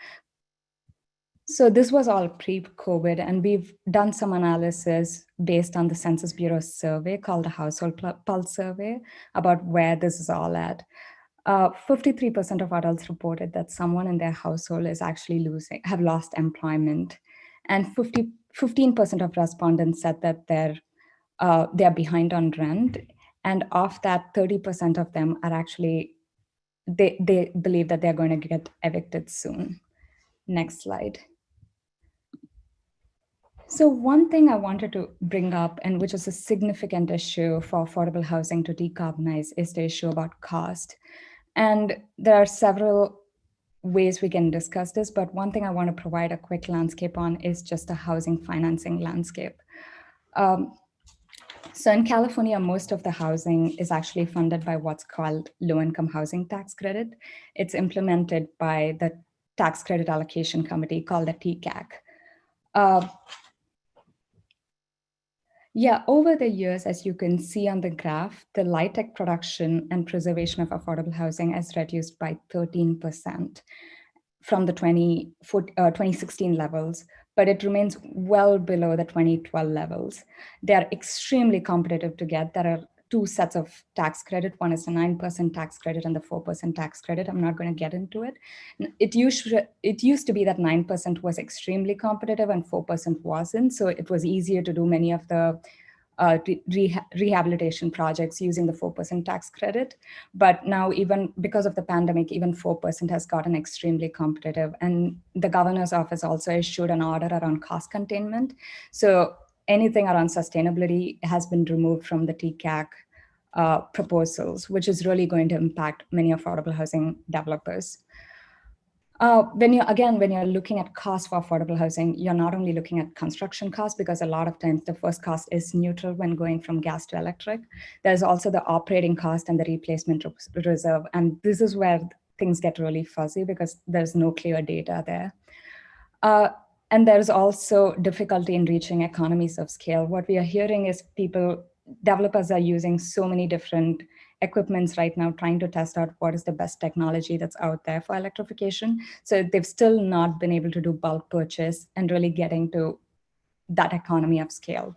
So this was all pre-COVID, and we've done some analysis based on the Census Bureau's survey called the Household Pulse Survey about where this is all at. 53% of adults reported that someone in their household is actually have lost employment. And 15% of respondents said that they're behind on rent. And of that, 30% of them are actually, they believe that they're going to get evicted soon. Next slide. So one thing I wanted to bring up, and which is a significant issue for affordable housing to decarbonize, is the issue about cost. And there are several ways we can discuss this, but one thing I want to provide a quick landscape on is just the housing financing landscape. So in California, most of the housing is actually funded by what's called low-income housing tax credit. It's implemented by the Tax Credit Allocation Committee called the TCAC. Over the years, as you can see on the graph, the LIHTC production and preservation of affordable housing has reduced by 13% from the 2016 levels, but it remains well below the 2012 levels. They are extremely competitive to get. There are 2 sets of tax credit. One is the 9% tax credit and the 4% tax credit. I'm not going to get into it. It used to be that 9% was extremely competitive and 4% wasn't. So it was easier to do many of the rehabilitation projects using the 4% tax credit. But now, even because of the pandemic, even 4% has gotten extremely competitive. And the governor's office also issued an order around cost containment. So anything around sustainability has been removed from the TCAC proposals, which is really going to impact many affordable housing developers. When you're looking at cost for affordable housing, you're not only looking at construction costs, because a lot of times the first cost is neutral when going from gas to electric. There's also the operating cost and the replacement reserve. And this is where things get really fuzzy because there's no clear data there. And there's also difficulty in reaching economies of scale. What we are hearing is developers are using so many different equipments right now, trying to test out what is the best technology that's out there for electrification. So they've still not been able to do bulk purchase and really getting to that economy of scale.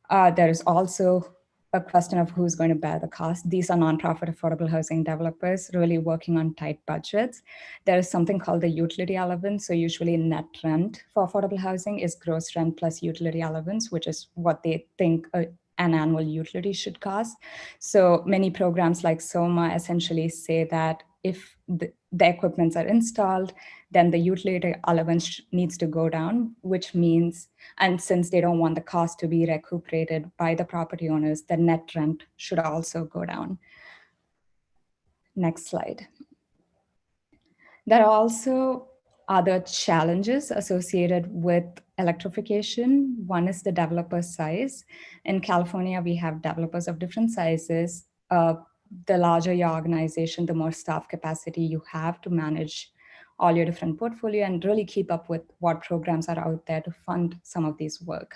There is also a question of who's going to bear the cost. These are nonprofit affordable housing developers really working on tight budgets. There is something called the utility allowance. So usually net rent for affordable housing is gross rent plus utility allowance, which is what they think an annual utility should cost. So many programs like SOMA essentially say that if the equipments are installed, then the utility allowance needs to go down, which means, and since they don't want the cost to be recuperated by the property owners, the net rent should also go down. Next slide. There are also other challenges associated with electrification. One is the developer size. In California, we have developers of different sizes. The larger your organization, the more staff capacity you have to manage all your different portfolio and really keep up with what programs are out there to fund some of these work.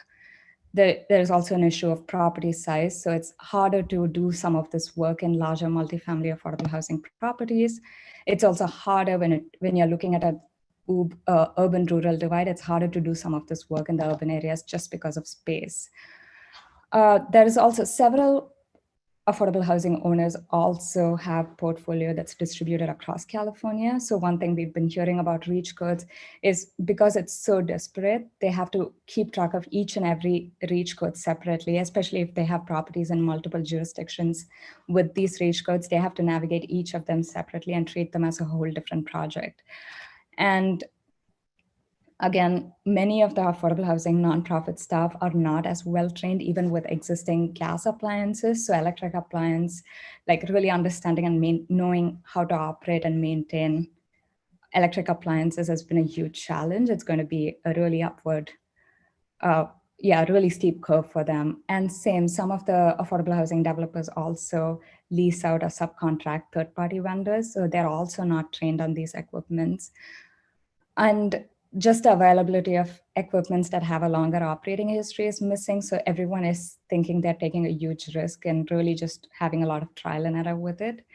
There's also an issue of property size. So it's harder to do some of this work in larger multifamily affordable housing properties. It's also harder when you're looking at a urban-rural divide, it's harder to do some of this work in the urban areas just because of space. There is also several affordable housing owners also have portfolio that's distributed across California. So one thing we've been hearing about reach codes is because it's so disparate, they have to keep track of each and every reach code separately, especially if they have properties in multiple jurisdictions. With these reach codes, they have to navigate each of them separately and treat them as a whole different project. And again, many of the affordable housing nonprofit staff are not as well trained, even with existing gas appliances. So electric appliance, like really understanding and knowing how to operate and maintain electric appliances has been a huge challenge. It's going to be a really really steep curve for them. And same, some of the affordable housing developers also lease out or subcontract third-party vendors. So they're also not trained on these equipments. And just the availability of equipments that have a longer operating history is missing. So everyone is thinking they're taking a huge risk and really just having a lot of trial and error with it.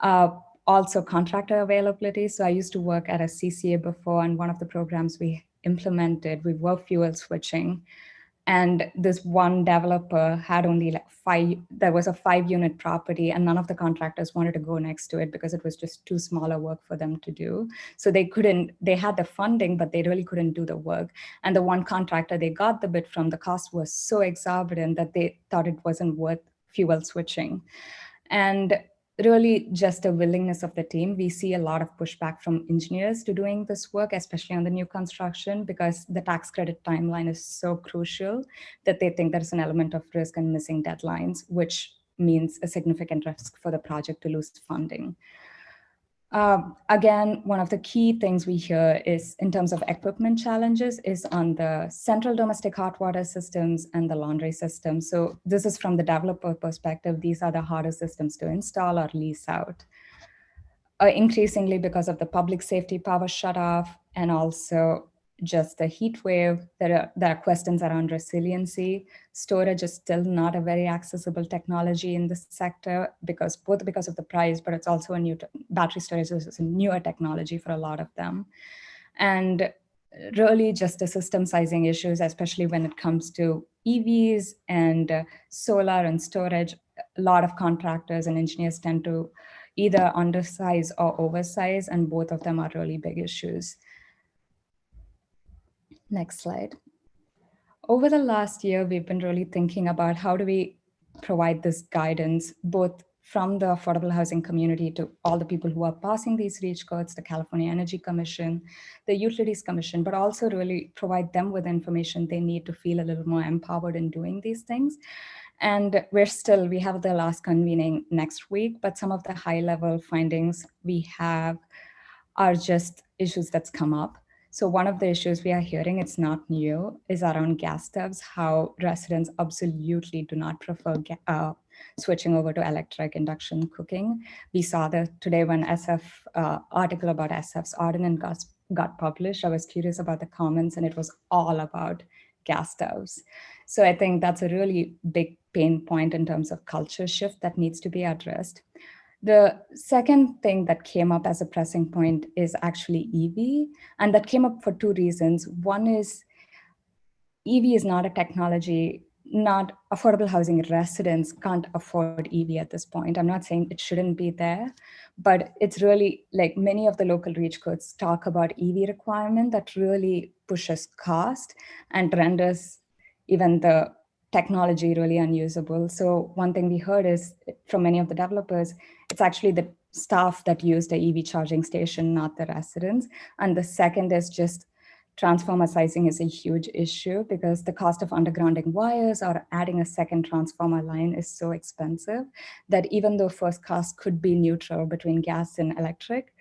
Also contractor availability. So I used to work at a CCA before, and one of the programs we implemented, we were fuel switching. And this one developer had only like there was a 5-unit property and none of the contractors wanted to go next to it because it was just too small a work for them to do. So they had the funding, but they really couldn't do the work. And the one contractor they got the bid from, the cost was so exorbitant that they thought it wasn't worth fuel switching. And really just a willingness of the team. We see a lot of pushback from engineers to doing this work, especially on the new construction, because the tax credit timeline is so crucial that they think there's an element of risk and missing deadlines, which means a significant risk for the project to lose funding. Again, one of the key things we hear is in terms of equipment challenges is on the central domestic hot water systems and the laundry system. So this is from the developer perspective. These are the hardest systems to install or lease out. Increasingly because of the public safety power shutoff and also just the heat wave, there are questions around resiliency. Storage is still not a very accessible technology in this sector both because of the price, but it's also battery storage is a newer technology for a lot of them. And really just the system sizing issues, especially when it comes to EVs and solar and storage. A lot of contractors and engineers tend to either undersize or oversize, and both of them are really big issues. Next slide. Over the last year, we've been really thinking about how do we provide this guidance, both from the affordable housing community to all the people who are passing these reach codes, the California Energy Commission, the Utilities Commission, but also really provide them with information they need to feel a little more empowered in doing these things. And we have the last convening next week, but some of the high level findings we have are just issues that's come up. So one of the issues we are hearing, it's not new, is around gas stoves, how residents absolutely do not prefer switching over to electric induction cooking. We saw that today when article about SF's ordinance got published, I was curious about the comments, and it was all about gas stoves. So I think that's a really big pain point in terms of culture shift that needs to be addressed. The second thing that came up as a pressing point is actually EV, and that came up for two reasons. One is EV is not a technology, not affordable housing residents can't afford EV at this point. I'm not saying it shouldn't be there, but it's really like many of the local reach codes talk about EV requirement that really pushes cost and renders even the technology really unusable. So one thing we heard is from many of the developers, it's actually the staff that use the EV charging station, not the residents. And the second is just transformer sizing is a huge issue because the cost of undergrounding wires or adding a second transformer line is so expensive that even though first cost could be neutral between gas and electric,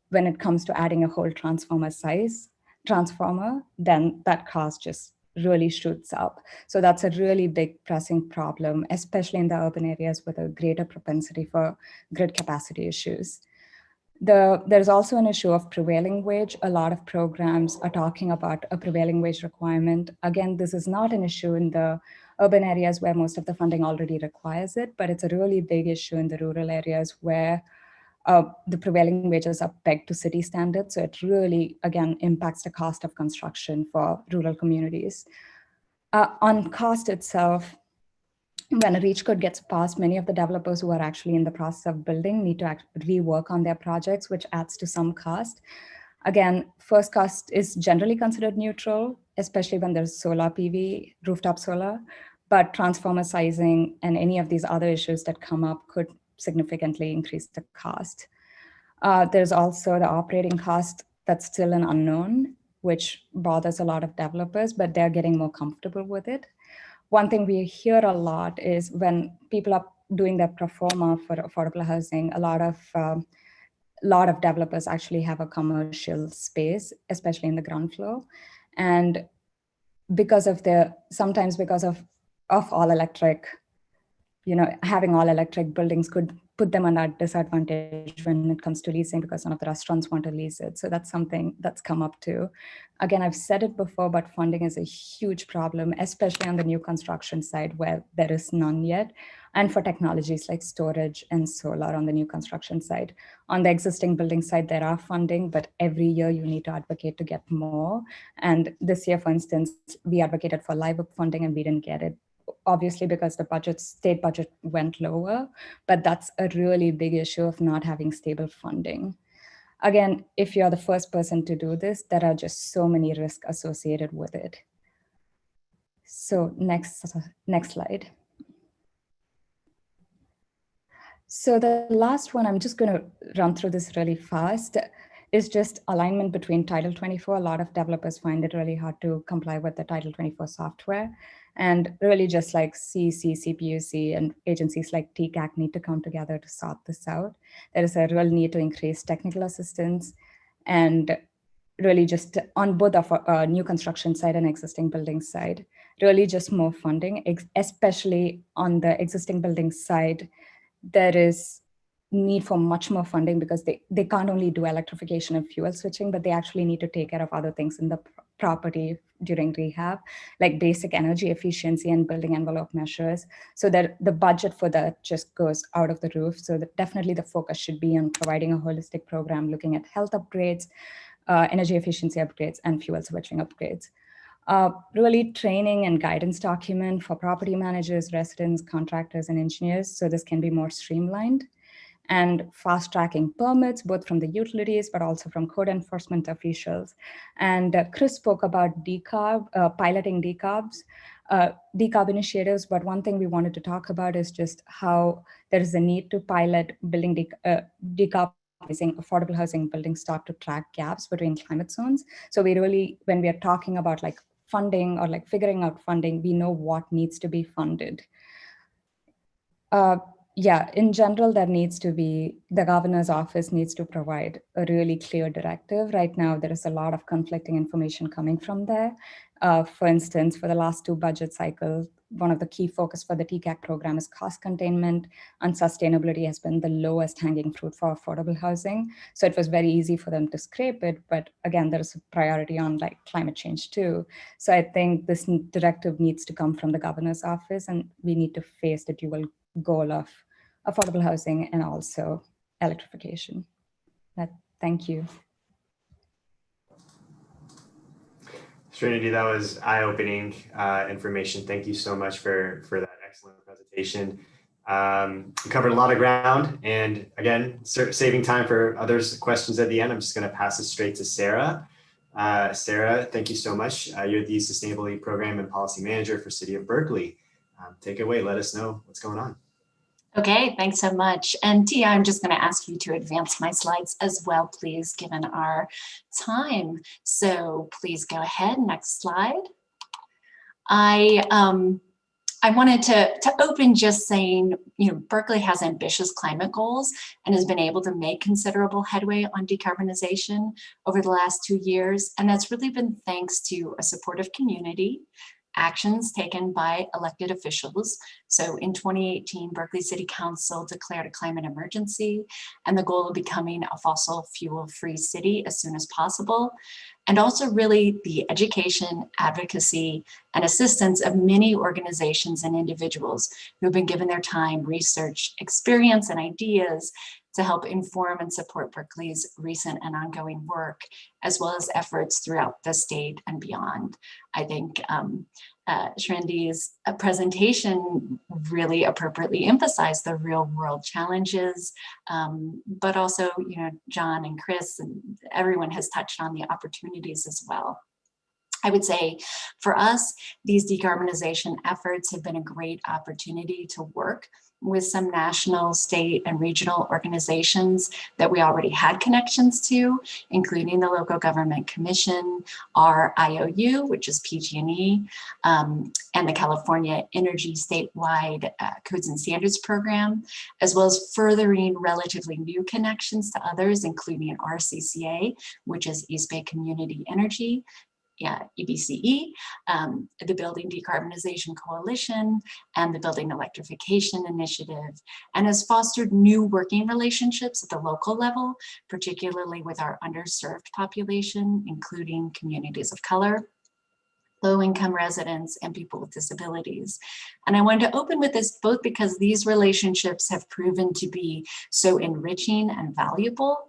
when it comes to adding a whole transformer, then that cost just really shoots up. So that's a really big pressing problem, especially in the urban areas with a greater propensity for grid capacity issues. There's also an issue of prevailing wage. A lot of programs are talking about a prevailing wage requirement. Again, this is not an issue in the urban areas where most of the funding already requires it, but it's a really big issue in the rural areas where the prevailing wages are pegged to city standards. So it really, again, impacts the cost of construction for rural communities. On cost itself, when a reach code gets passed, many of the developers who are actually in the process of building need to rework on their projects, which adds to some cost. Again, first cost is generally considered neutral, especially when there's solar PV, rooftop solar, but transformer sizing and any of these other issues that come up could significantly increase the cost. There's also the operating cost that's still an unknown, which bothers a lot of developers, but they're getting more comfortable with it. One thing we hear a lot is when people are doing their pro forma for affordable housing, a lot of developers actually have a commercial space, especially in the ground floor. And sometimes because of all electric, having all electric buildings could put them on a disadvantage when it comes to leasing because none of the restaurants want to lease it. So that's something that's come up too. Again, I've said it before, but funding is a huge problem, especially on the new construction side where there is none yet. And for technologies like storage and solar on the new construction side. On the existing building side, there are funding, but every year you need to advocate to get more. And this year, for instance, we advocated for live funding and we didn't get it. Obviously, because the state budget went lower, but that's a really big issue of not having stable funding. Again, if you're the first person to do this, there are just so many risks associated with it. So next slide. So the last one, I'm just going to run through this really fast, is just alignment between Title 24. A lot of developers find it really hard to comply with the Title 24 software. And really just like SEEC, CPUC, and agencies like TCAC need to come together to sort this out. There is a real need to increase technical assistance and really just on both of new construction side and existing building side, really just more funding, especially on the existing building side. There is need for much more funding because they can't only do electrification and fuel switching, but they actually need to take care of other things in the property during rehab, like basic energy efficiency and building envelope measures, so that the budget for that just goes out of the roof. So that definitely the focus should be on providing a holistic program, looking at health upgrades, energy efficiency upgrades, and fuel switching upgrades. Really training and guidance document for property managers, residents, contractors, and engineers, so this can be more streamlined. And fast tracking permits, both from the utilities, but also from code enforcement officials. And Chris spoke about piloting decarb initiatives, but one thing we wanted to talk about is just how there is a need to pilot building decarbonizing affordable housing building stock to track gaps between climate zones. So we really, when we are talking about like funding or like figuring out funding, we know what needs to be funded. Yeah, in general, there needs to be, the governor's office needs to provide a really clear directive. Right now, there is a lot of conflicting information coming from there. For instance, for the last two budget cycles, one of the key focus for the TCAC program is cost containment, and sustainability has been the lowest hanging fruit for affordable housing. So it was very easy for them to scrape it. But again, there is a priority on like climate change too. So I think this directive needs to come from the governor's office, and we need to face the dual goal of affordable housing and also electrification. Thank you. Trinity, that was eye-opening information. Thank you so much for that excellent presentation. We covered a lot of ground, and again, saving time for others' questions at the end, I'm just going to pass it straight to Sarah. Sarah, thank you so much. You're the Sustainability Program and Policy Manager for City of Berkeley. Take it away. Let us know what's going on. Okay, thanks so much. And Tia, I'm just going to ask you to advance my slides as well, please, given our time. So please go ahead. Next slide. I wanted to open just saying, Berkeley has ambitious climate goals and has been able to make considerable headway on decarbonization over the last 2 years. And that's really been thanks to a supportive community, actions taken by elected officials. So in 2018, Berkeley City Council declared a climate emergency and the goal of becoming a fossil fuel-free city as soon as possible. And also really the education, advocacy, and assistance of many organizations and individuals who have been given their time, research, experience, and ideas to help inform and support Berkeley's recent and ongoing work, as well as efforts throughout the state and beyond. I think Shrindi's presentation really appropriately emphasized the real world challenges, but also, John and Chris and everyone has touched on the opportunities as well. I would say for us, these decarbonization efforts have been a great opportunity to work with some national, state, and regional organizations that we already had connections to, including the Local Government Commission, our IOU, which is PG&E, and the California Energy Statewide Codes and Standards Program, as well as furthering relatively new connections to others, including RCCA, which is East Bay Community Energy, EBCE, the Building Decarbonization Coalition, and the Building Electrification Initiative, and has fostered new working relationships at the local level, particularly with our underserved population, including communities of color, low-income residents, and people with disabilities. And I wanted to open with this both because these relationships have proven to be so enriching and valuable,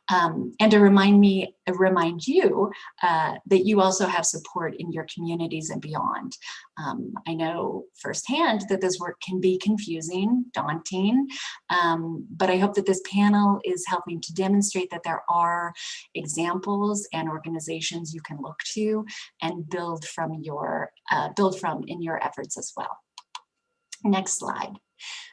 and to remind you that you also have support in your communities and beyond. I know firsthand that this work can be confusing, daunting, but I hope that this panel is helping to demonstrate that there are examples and organizations you can look to and build from in your efforts as well. Next slide.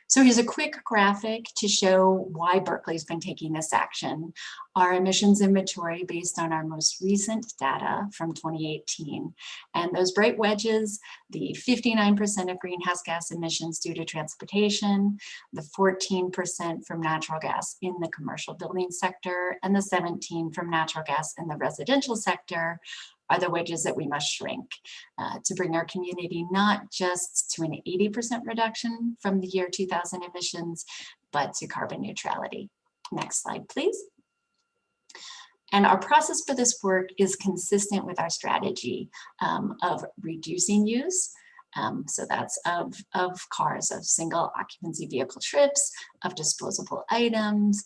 So here's a quick graphic to show why Berkeley's been taking this action. Our emissions inventory based on our most recent data from 2018. And those bright wedges, the 59% of greenhouse gas emissions due to transportation, the 14% from natural gas in the commercial building sector, and the 17% from natural gas in the residential sector are the wedges that we must shrink to bring our community not just to an 80% reduction from the year 2000 emissions, but to carbon neutrality. Next slide, please. And our process for this work is consistent with our strategy of reducing use. So that's of cars, of single occupancy vehicle trips, of disposable items,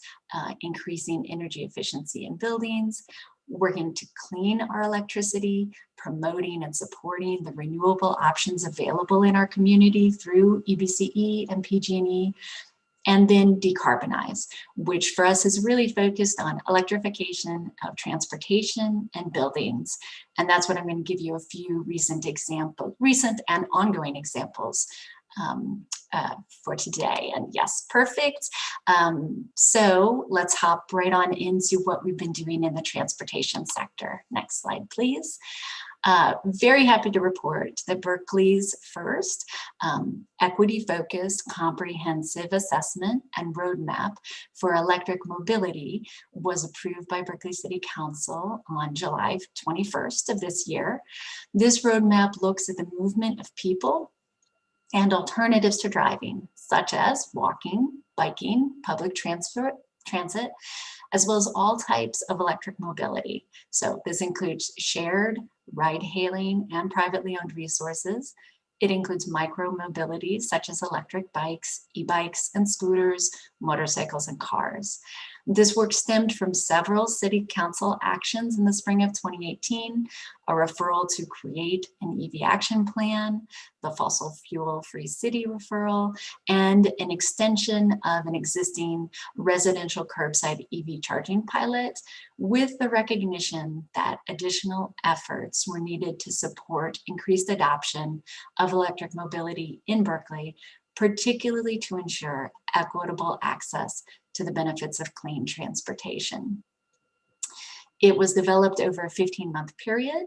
increasing energy efficiency in buildings, working to clean our electricity, promoting and supporting the renewable options available in our community through EBCE and PG&E, and then decarbonize, which for us is really focused on electrification of transportation and buildings. And that's what I'm going to give you a few recent and ongoing examples for today. And yes, perfect. So let's hop right on into what we've been doing in the transportation sector. Next slide, please. Very happy to report that Berkeley's first equity-focused comprehensive assessment and roadmap for electric mobility was approved by Berkeley City Council on July 21st of this year. This roadmap looks at the movement of people and alternatives to driving, such as walking, biking, public transit, as well as all types of electric mobility. So this includes shared, ride-hailing, and privately owned resources. It includes micro-mobility, such as electric bikes, e-bikes, and scooters, motorcycles, and cars. This work stemmed from several city council actions in the spring of 2018, a referral to create an EV action plan, the fossil fuel-free city referral, and an extension of an existing residential curbside EV charging pilot, with the recognition that additional efforts were needed to support increased adoption of electric mobility in Berkeley, particularly to ensure equitable access to the benefits of clean transportation. It was developed over a 15-month period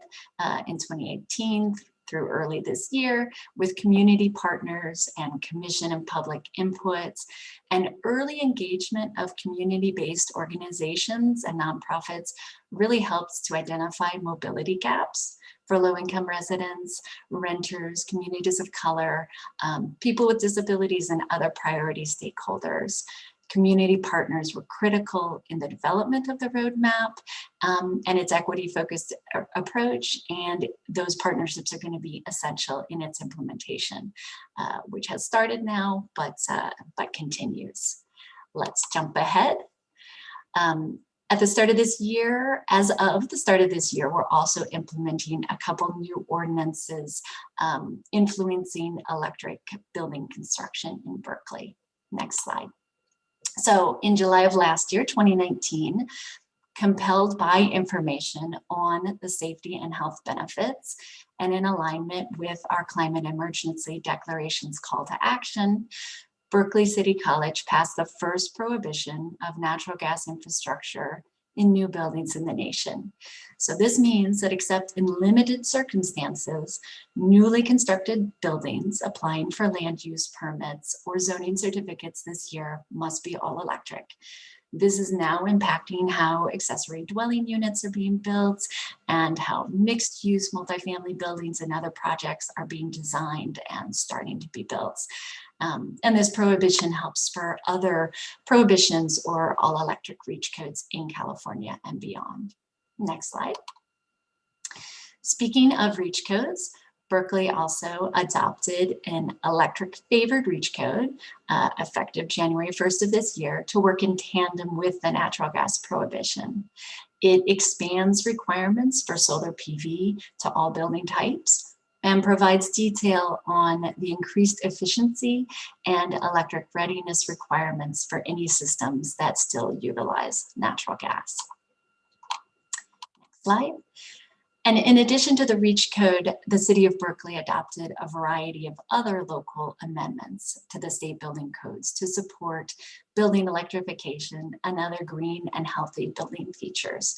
in 2018 through early this year, with community partners and commission and public inputs, and early engagement of community-based organizations and nonprofits really helps to identify mobility gaps for low-income residents, renters, communities of color, people with disabilities, and other priority stakeholders. Community partners were critical in the development of the roadmap and its equity-focused approach, and those partnerships are going to be essential in its implementation, which has started now, but continues. Let's jump ahead. At the start of this year, as of the start of this year, we're also implementing a couple new ordinances influencing electric building construction in Berkeley. Next slide. So in July of last year, 2019, compelled by information on the safety and health benefits and in alignment with our climate emergency declaration's call to action, Berkeley City College passed the first prohibition of natural gas infrastructure in new buildings in the nation. So this means that except in limited circumstances, newly constructed buildings applying for land use permits or zoning certificates this year must be all electric. This is now impacting how accessory dwelling units are being built and how mixed use multifamily buildings and other projects are being designed and starting to be built. And this prohibition helps spur other prohibitions or all electric reach codes in California and beyond. Next slide. Speaking of reach codes, Berkeley also adopted an electric favored reach code effective January 1st of this year to work in tandem with the natural gas prohibition. It expands requirements for solar PV to all building types and provides detail on the increased efficiency and electric readiness requirements for any systems that still utilize natural gas. Next slide. And in addition to the REACH code, the City of Berkeley adopted a variety of other local amendments to the state building codes to support building electrification and other green and healthy building features.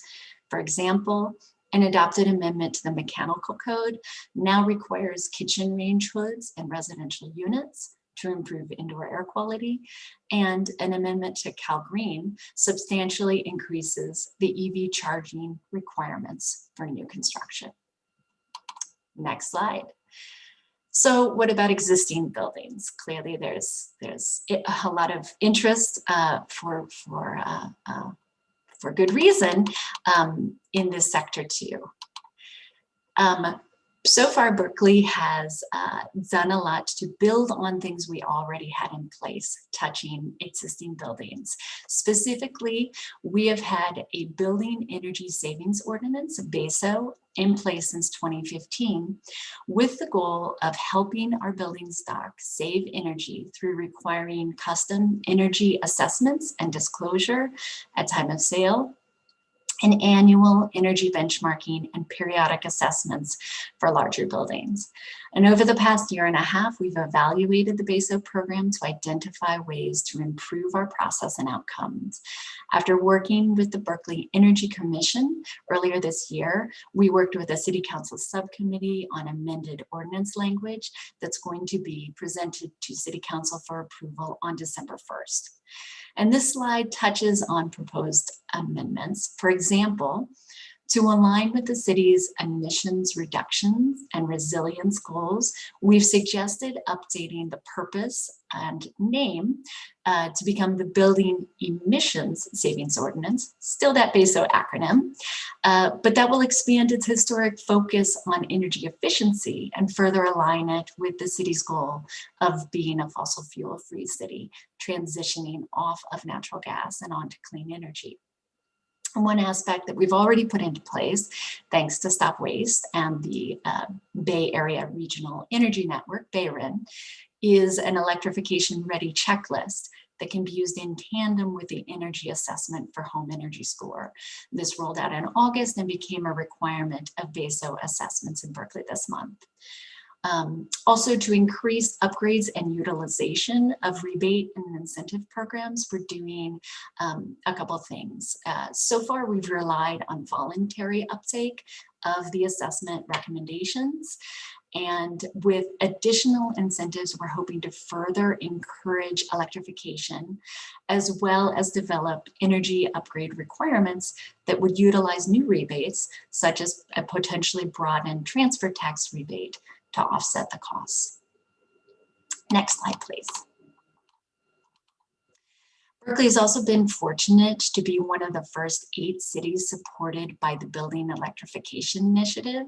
For example, an adopted amendment to the mechanical code now requires kitchen range hoods in residential units to improve indoor air quality, and an amendment to Cal Green substantially increases the EV charging requirements for new construction. Next slide. So what about existing buildings? Clearly there's a lot of interest for good reason in this sector too. So far, Berkeley has done a lot to build on things we already had in place, touching existing buildings. Specifically, we have had a Building Energy Savings Ordinance, BESO, in place since 2015, with the goal of helping our building stock save energy through requiring custom energy assessments and disclosure at time of sale, and annual energy benchmarking and periodic assessments for larger buildings. And over the past year and a half, we've evaluated the BESO program to identify ways to improve our process and outcomes. After working with the Berkeley Energy Commission earlier this year, we worked with a City Council subcommittee on amended ordinance language that's going to be presented to City Council for approval on December 1st. And this slide touches on proposed amendments. For example, To align with the city's emissions reductions and resilience goals, we've suggested updating the purpose and name to become the Building Emissions Savings Ordinance, still that BASO acronym, but that will expand its historic focus on energy efficiency and further align it with the city's goal of being a fossil fuel-free city, transitioning off of natural gas and onto clean energy. One aspect that we've already put into place, thanks to Stop Waste and the Bay Area Regional Energy Network, BayREN, is an electrification ready checklist that can be used in tandem with the energy assessment for home energy score. This rolled out in August and became a requirement of BASO assessments in Berkeley this month. Also, to increase upgrades and utilization of rebate and incentive programs, we're doing a couple things. So far, we've relied on voluntary uptake of the assessment recommendations. And with additional incentives, we're hoping to further encourage electrification, as well as develop energy upgrade requirements that would utilize new rebates, such as a potentially broadened transfer tax rebate to offset the costs. Next slide, please. Berkeley has also been fortunate to be one of the first 8 cities supported by the Building Electrification Initiative.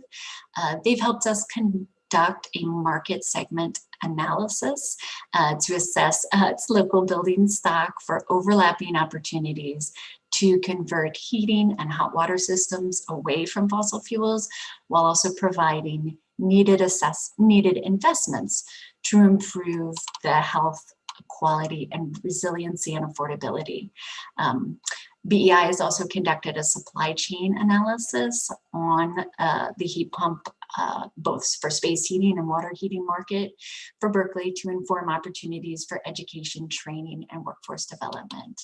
They've helped us conduct a market segment analysis to assess its local building stock for overlapping opportunities to convert heating and hot water systems away from fossil fuels, while also providing needed investments to improve the health, quality, and resiliency and affordability. BEI has also conducted a supply chain analysis on the heat pump, both for space heating and water heating market for Berkeley to inform opportunities for education, training, and workforce development.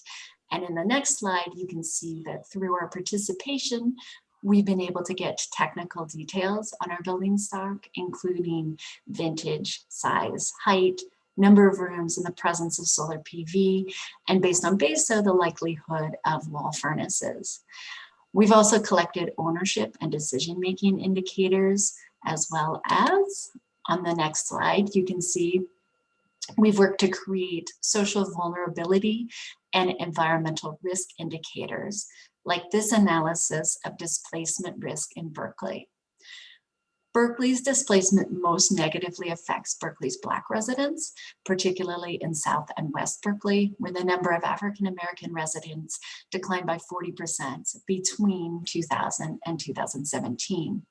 And in the next slide, you can see that through our participation, we've been able to get technical details on our building stock, including vintage, size, height, number of rooms, and the presence of solar PV, and based on BASO, the likelihood of wall furnaces. We've also collected ownership and decision-making indicators, as well as, on the next slide, you can see we've worked to create social vulnerability and environmental risk indicators, like this analysis of displacement risk in Berkeley. Berkeley's displacement most negatively affects Berkeley's Black residents, particularly in South and West Berkeley, where the number of African-American residents declined by 40% between 2000 and 2017.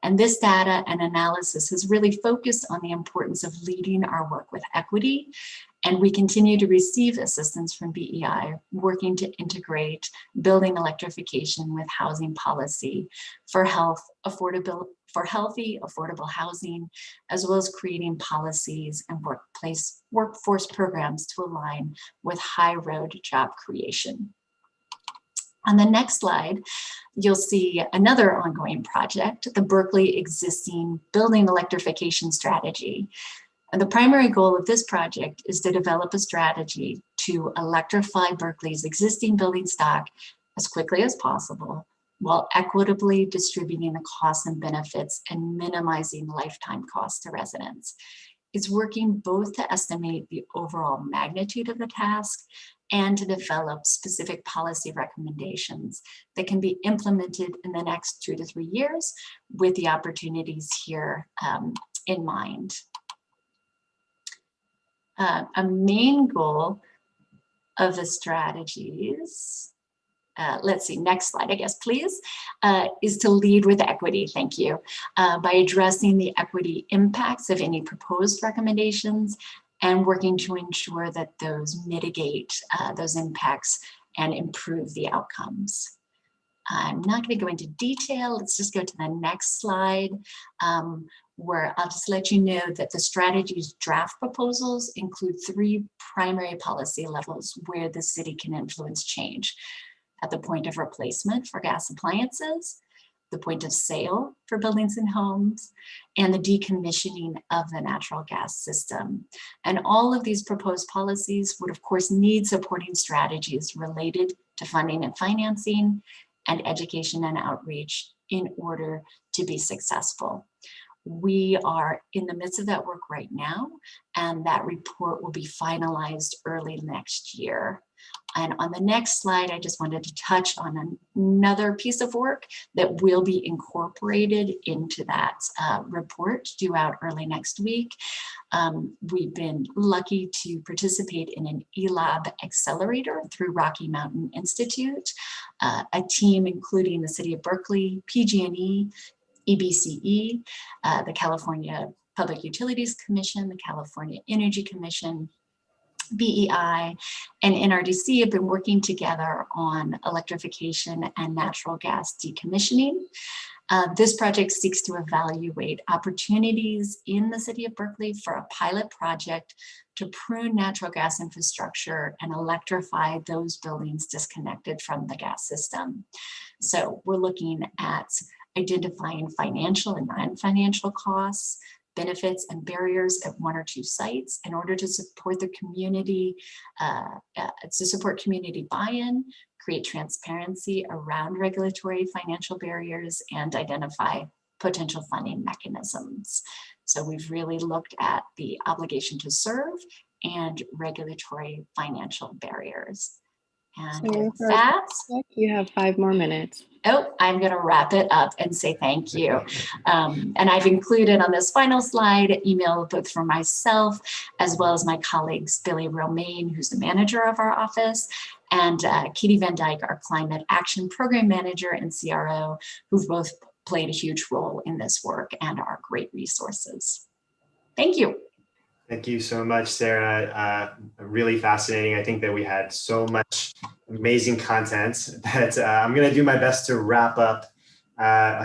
And this data and analysis has really focused on the importance of leading our work with equity. And we continue to receive assistance from BEI, working to integrate building electrification with housing policy for healthy, affordable housing, as well as creating policies and workforce programs to align with high road job creation. On the next slide, you'll see another ongoing project, the Berkeley Existing Building Electrification Strategy. And the primary goal of this project is to develop a strategy to electrify Berkeley's existing building stock as quickly as possible, while equitably distributing the costs and benefits and minimizing lifetime costs to residents. It's working both to estimate the overall magnitude of the task and to develop specific policy recommendations that can be implemented in the next 2 to 3 years, with the opportunities here in mind. A main goal of the strategies, let's see, next slide, I guess, please, is to lead with equity, thank you, by addressing the equity impacts of any proposed recommendations and working to ensure that those mitigate those impacts and improve the outcomes. I'm not going to go into detail. Let's just go to the next slide, where I'll just let you know that the strategy's draft proposals include 3 primary policy levels where the city can influence change: at the point of replacement for gas appliances, the point of sale for buildings and homes, and the decommissioning of the natural gas system. And all of these proposed policies would, of course, need supporting strategies related to funding and financing, and education and outreach in order to be successful. We are in the midst of that work right now, and that report will be finalized early next year. And on the next slide, I just wanted to touch on another piece of work that will be incorporated into that report due out early next week. We've been lucky to participate in an eLab accelerator through Rocky Mountain Institute, a team including the City of Berkeley, PG&E, EBCE, the California Public Utilities Commission, the California Energy Commission, BEI, and NRDC have been working together on electrification and natural gas decommissioning. This project seeks to evaluate opportunities in the City of Berkeley for a pilot project to prune natural gas infrastructure and electrify those buildings disconnected from the gas system. So we're looking at identifying financial and non-financial costs, benefits, and barriers at one or two sites in order to support the community, to support community buy-in, create transparency around regulatory financial barriers, and identify potential funding mechanisms. So we've really looked at the obligation to serve and regulatory financial barriers. And So with that, you have 5 more minutes. oh, I'm going to wrap it up and say thank you. And I've included on this final slide an email both for myself as well as my colleagues, Billy Romaine, who's the manager of our office, and Katie Van Dyke, our Climate Action Program Manager and CRO, who've both played a huge role in this work and are great resources. Thank you. Thank you so much, Sarah. Really fascinating. I think that we had so much amazing content that I'm going to do my best to wrap up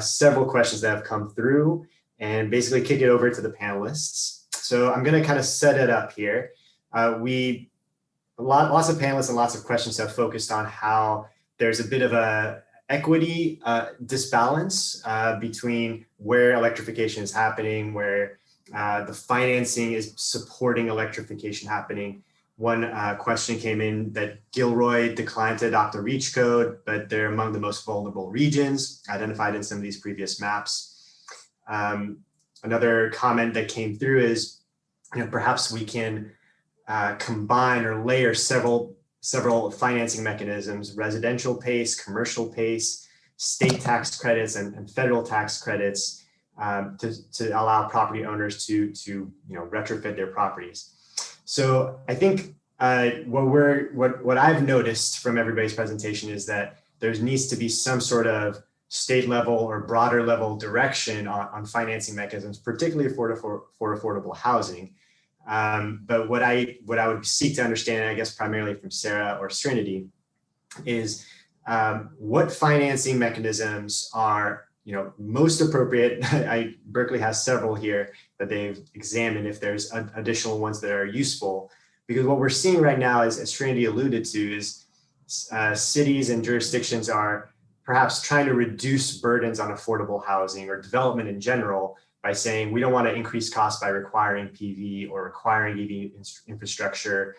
several questions that have come through and basically kick it over to the panelists. So I'm going to kind of set it up here. Lots of panelists and lots of questions have focused on how there's a bit of a equity disbalance between where electrification is happening, where the financing is supporting electrification happening. One question came in that Gilroy declined to adopt a REACH code, but they're among the most vulnerable regions identified in some of these previous maps. Another comment that came through is, perhaps we can combine or layer several financing mechanisms: residential PACE, commercial PACE, state tax credits, and federal tax credits. To allow property owners to retrofit their properties. So I think what I've noticed from everybody's presentation is that there needs to be some sort of state level or broader level direction on financing mechanisms, particularly for affordable housing. But what I would seek to understand, I guess primarily from Sarah or Srinidhi, is what financing mechanisms are most appropriate. Berkeley has several here that they've examined if there's additional ones that are useful, because what we're seeing right now is, as Srinidhi alluded to, is cities and jurisdictions are perhaps trying to reduce burdens on affordable housing or development in general by saying we don't want to increase costs by requiring PV or requiring EV infrastructure,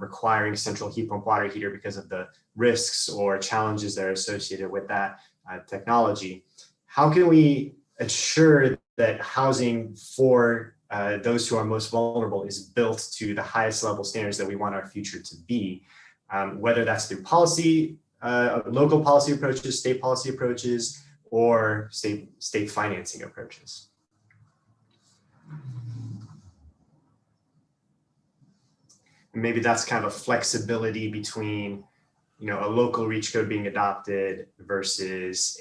requiring central heat pump water heater because of the risks or challenges that are associated with that technology. How can we ensure that housing for those who are most vulnerable is built to the highest level standards that we want our future to be, whether that's through policy, local policy approaches, state policy approaches, or state financing approaches? And maybe that's kind of a flexibility between a local REACH code being adopted versus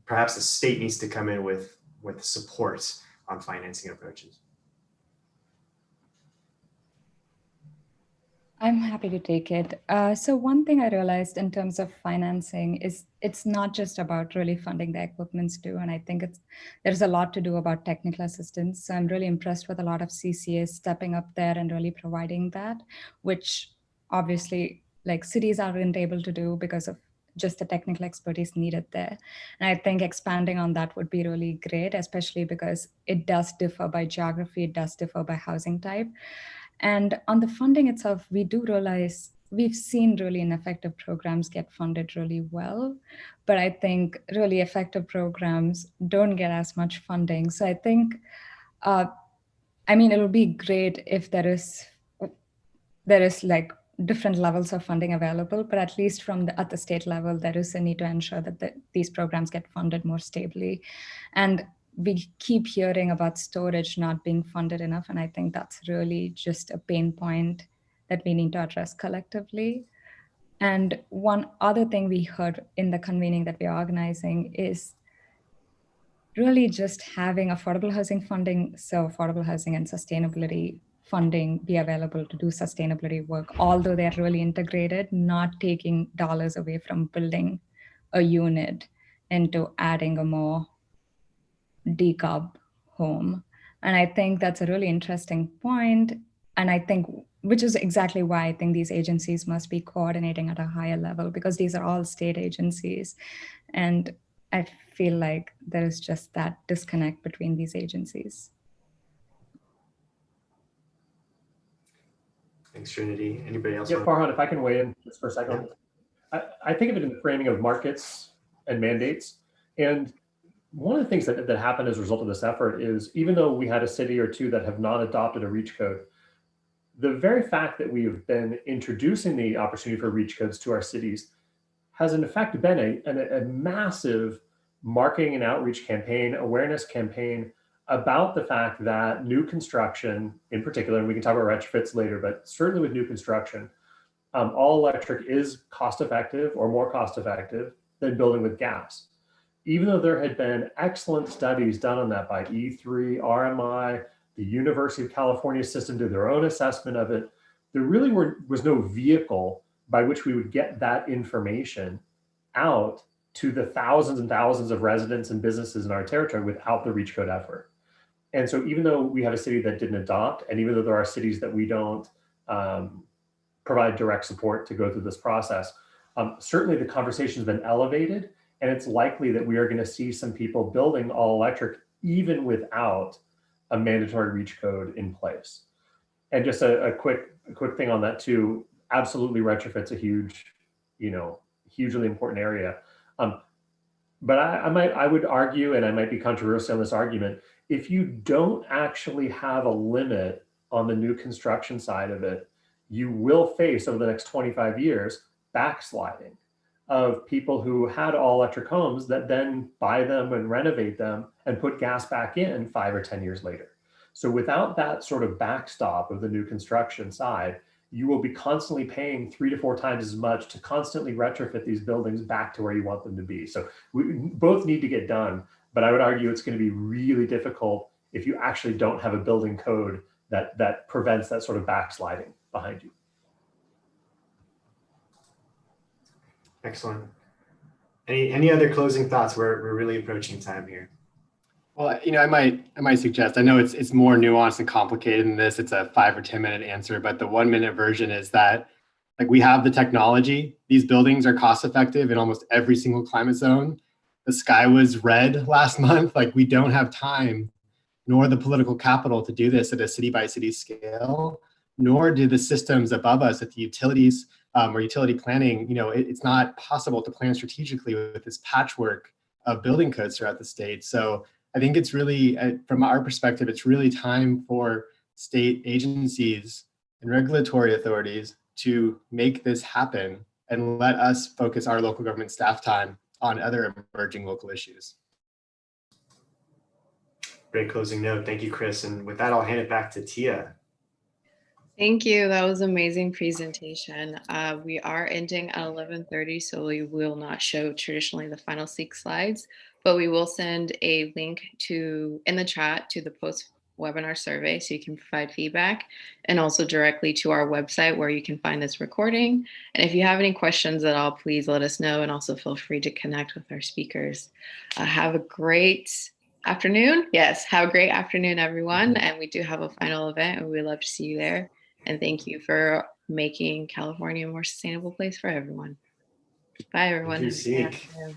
perhaps the state needs to come in with support on financing approaches. I'm happy to take it. So one thing I realized in terms of financing is it's not just about really funding the equipments too. And I think there's a lot to do about technical assistance. So I'm really impressed with a lot of CCAs stepping up there and really providing that, which obviously cities aren't able to do because of just the technical expertise needed there. And I think expanding on that would be really great, especially because it does differ by geography, it does differ by housing type. And on the funding itself, we do realize we've seen really ineffective programs get funded really well, but I think really effective programs don't get as much funding. So I think, I mean, it would be great if there is like different levels of funding available, but at least at the state level, there is a need to ensure that these programs get funded more stably. And we keep hearing about storage not being funded enough, and I think that's really just a pain point that we need to address collectively. And one other thing we heard in the convening that we're organizing is really just having affordable housing funding, so affordable housing and sustainability funding be available to do sustainability work, although they're really integrated, not taking dollars away from building a unit into adding a more decarb home. And I think that's a really interesting point. And I think, which is exactly why I think these agencies must be coordinating at a higher level, because these are all state agencies. And I feel like there is just that disconnect between these agencies. Thanks, Trinity. Anybody else? Yeah, Farhan, if I can weigh in just for a second. Yeah. I think of it in the framing of markets and mandates. And one of the things that happened as a result of this effort is, even though we had a city or two that have not adopted a REACH code, the very fact that we have been introducing the opportunity for REACH codes to our cities has in effect been a massive marketing and outreach campaign, awareness campaign about the fact that new construction in particular, and we can talk about retrofits later, but certainly with new construction, all electric is cost effective or more cost effective than building with gas. Even though there had been excellent studies done on that by E3, RMI, the University of California system did their own assessment of it, there really was no vehicle by which we would get that information out to the thousands and thousands of residents and businesses in our territory without the REACH code effort. And so even though we have a city that didn't adopt, and even though there are cities that we don't provide direct support to go through this process, certainly the conversation has been elevated, and it's likely that we are going to see some people building all electric even without a mandatory REACH code in place. And just a quick thing on that too, absolutely retrofit's a huge, hugely important area. But I would argue, and I might be controversial on this argument, if you don't actually have a limit on the new construction side of it, you will face over the next 25 years backsliding of people who had all electric homes that then buy them and renovate them and put gas back in 5 or 10 years later. So without that sort of backstop of the new construction side, you will be constantly paying 3 to 4 times as much to constantly retrofit these buildings back to where you want them to be. So we both need to get done, but I would argue it's going to be really difficult if you actually don't have a building code that prevents that sort of backsliding behind you. Excellent. Any other closing thoughts? We're really approaching time here. Well, I might suggest, I know it's more nuanced and complicated than this. It's a 5 or 10 minute answer, but the 1 minute version is that we have the technology. These buildings are cost effective in almost every single climate zone. The sky was red last month. We don't have time nor the political capital to do this at a city by city scale, nor do the systems above us at the utilities or utility planning. It's not possible to plan strategically with this patchwork of building codes throughout the state. So I think it's really, from our perspective, it's really time for state agencies and regulatory authorities to make this happen and let us focus our local government staff time on other emerging local issues. Great closing note. Thank you, Chris. And with that, I'll hand it back to Tia. Thank you. That was an amazing presentation. We are ending at 11:30, so we will not show traditionally the final SEEC slides, but we will send a link in the chat to the post-webinar survey so you can provide feedback, and also directly to our website where you can find this recording. And if you have any questions at all, please let us know, and also feel free to connect with our speakers. Have a great afternoon. Yes, have a great afternoon, everyone. And we do have a final event, and we'd love to see you there. And thank you for making California a more sustainable place for everyone. Bye, everyone. Thank you, SEEC.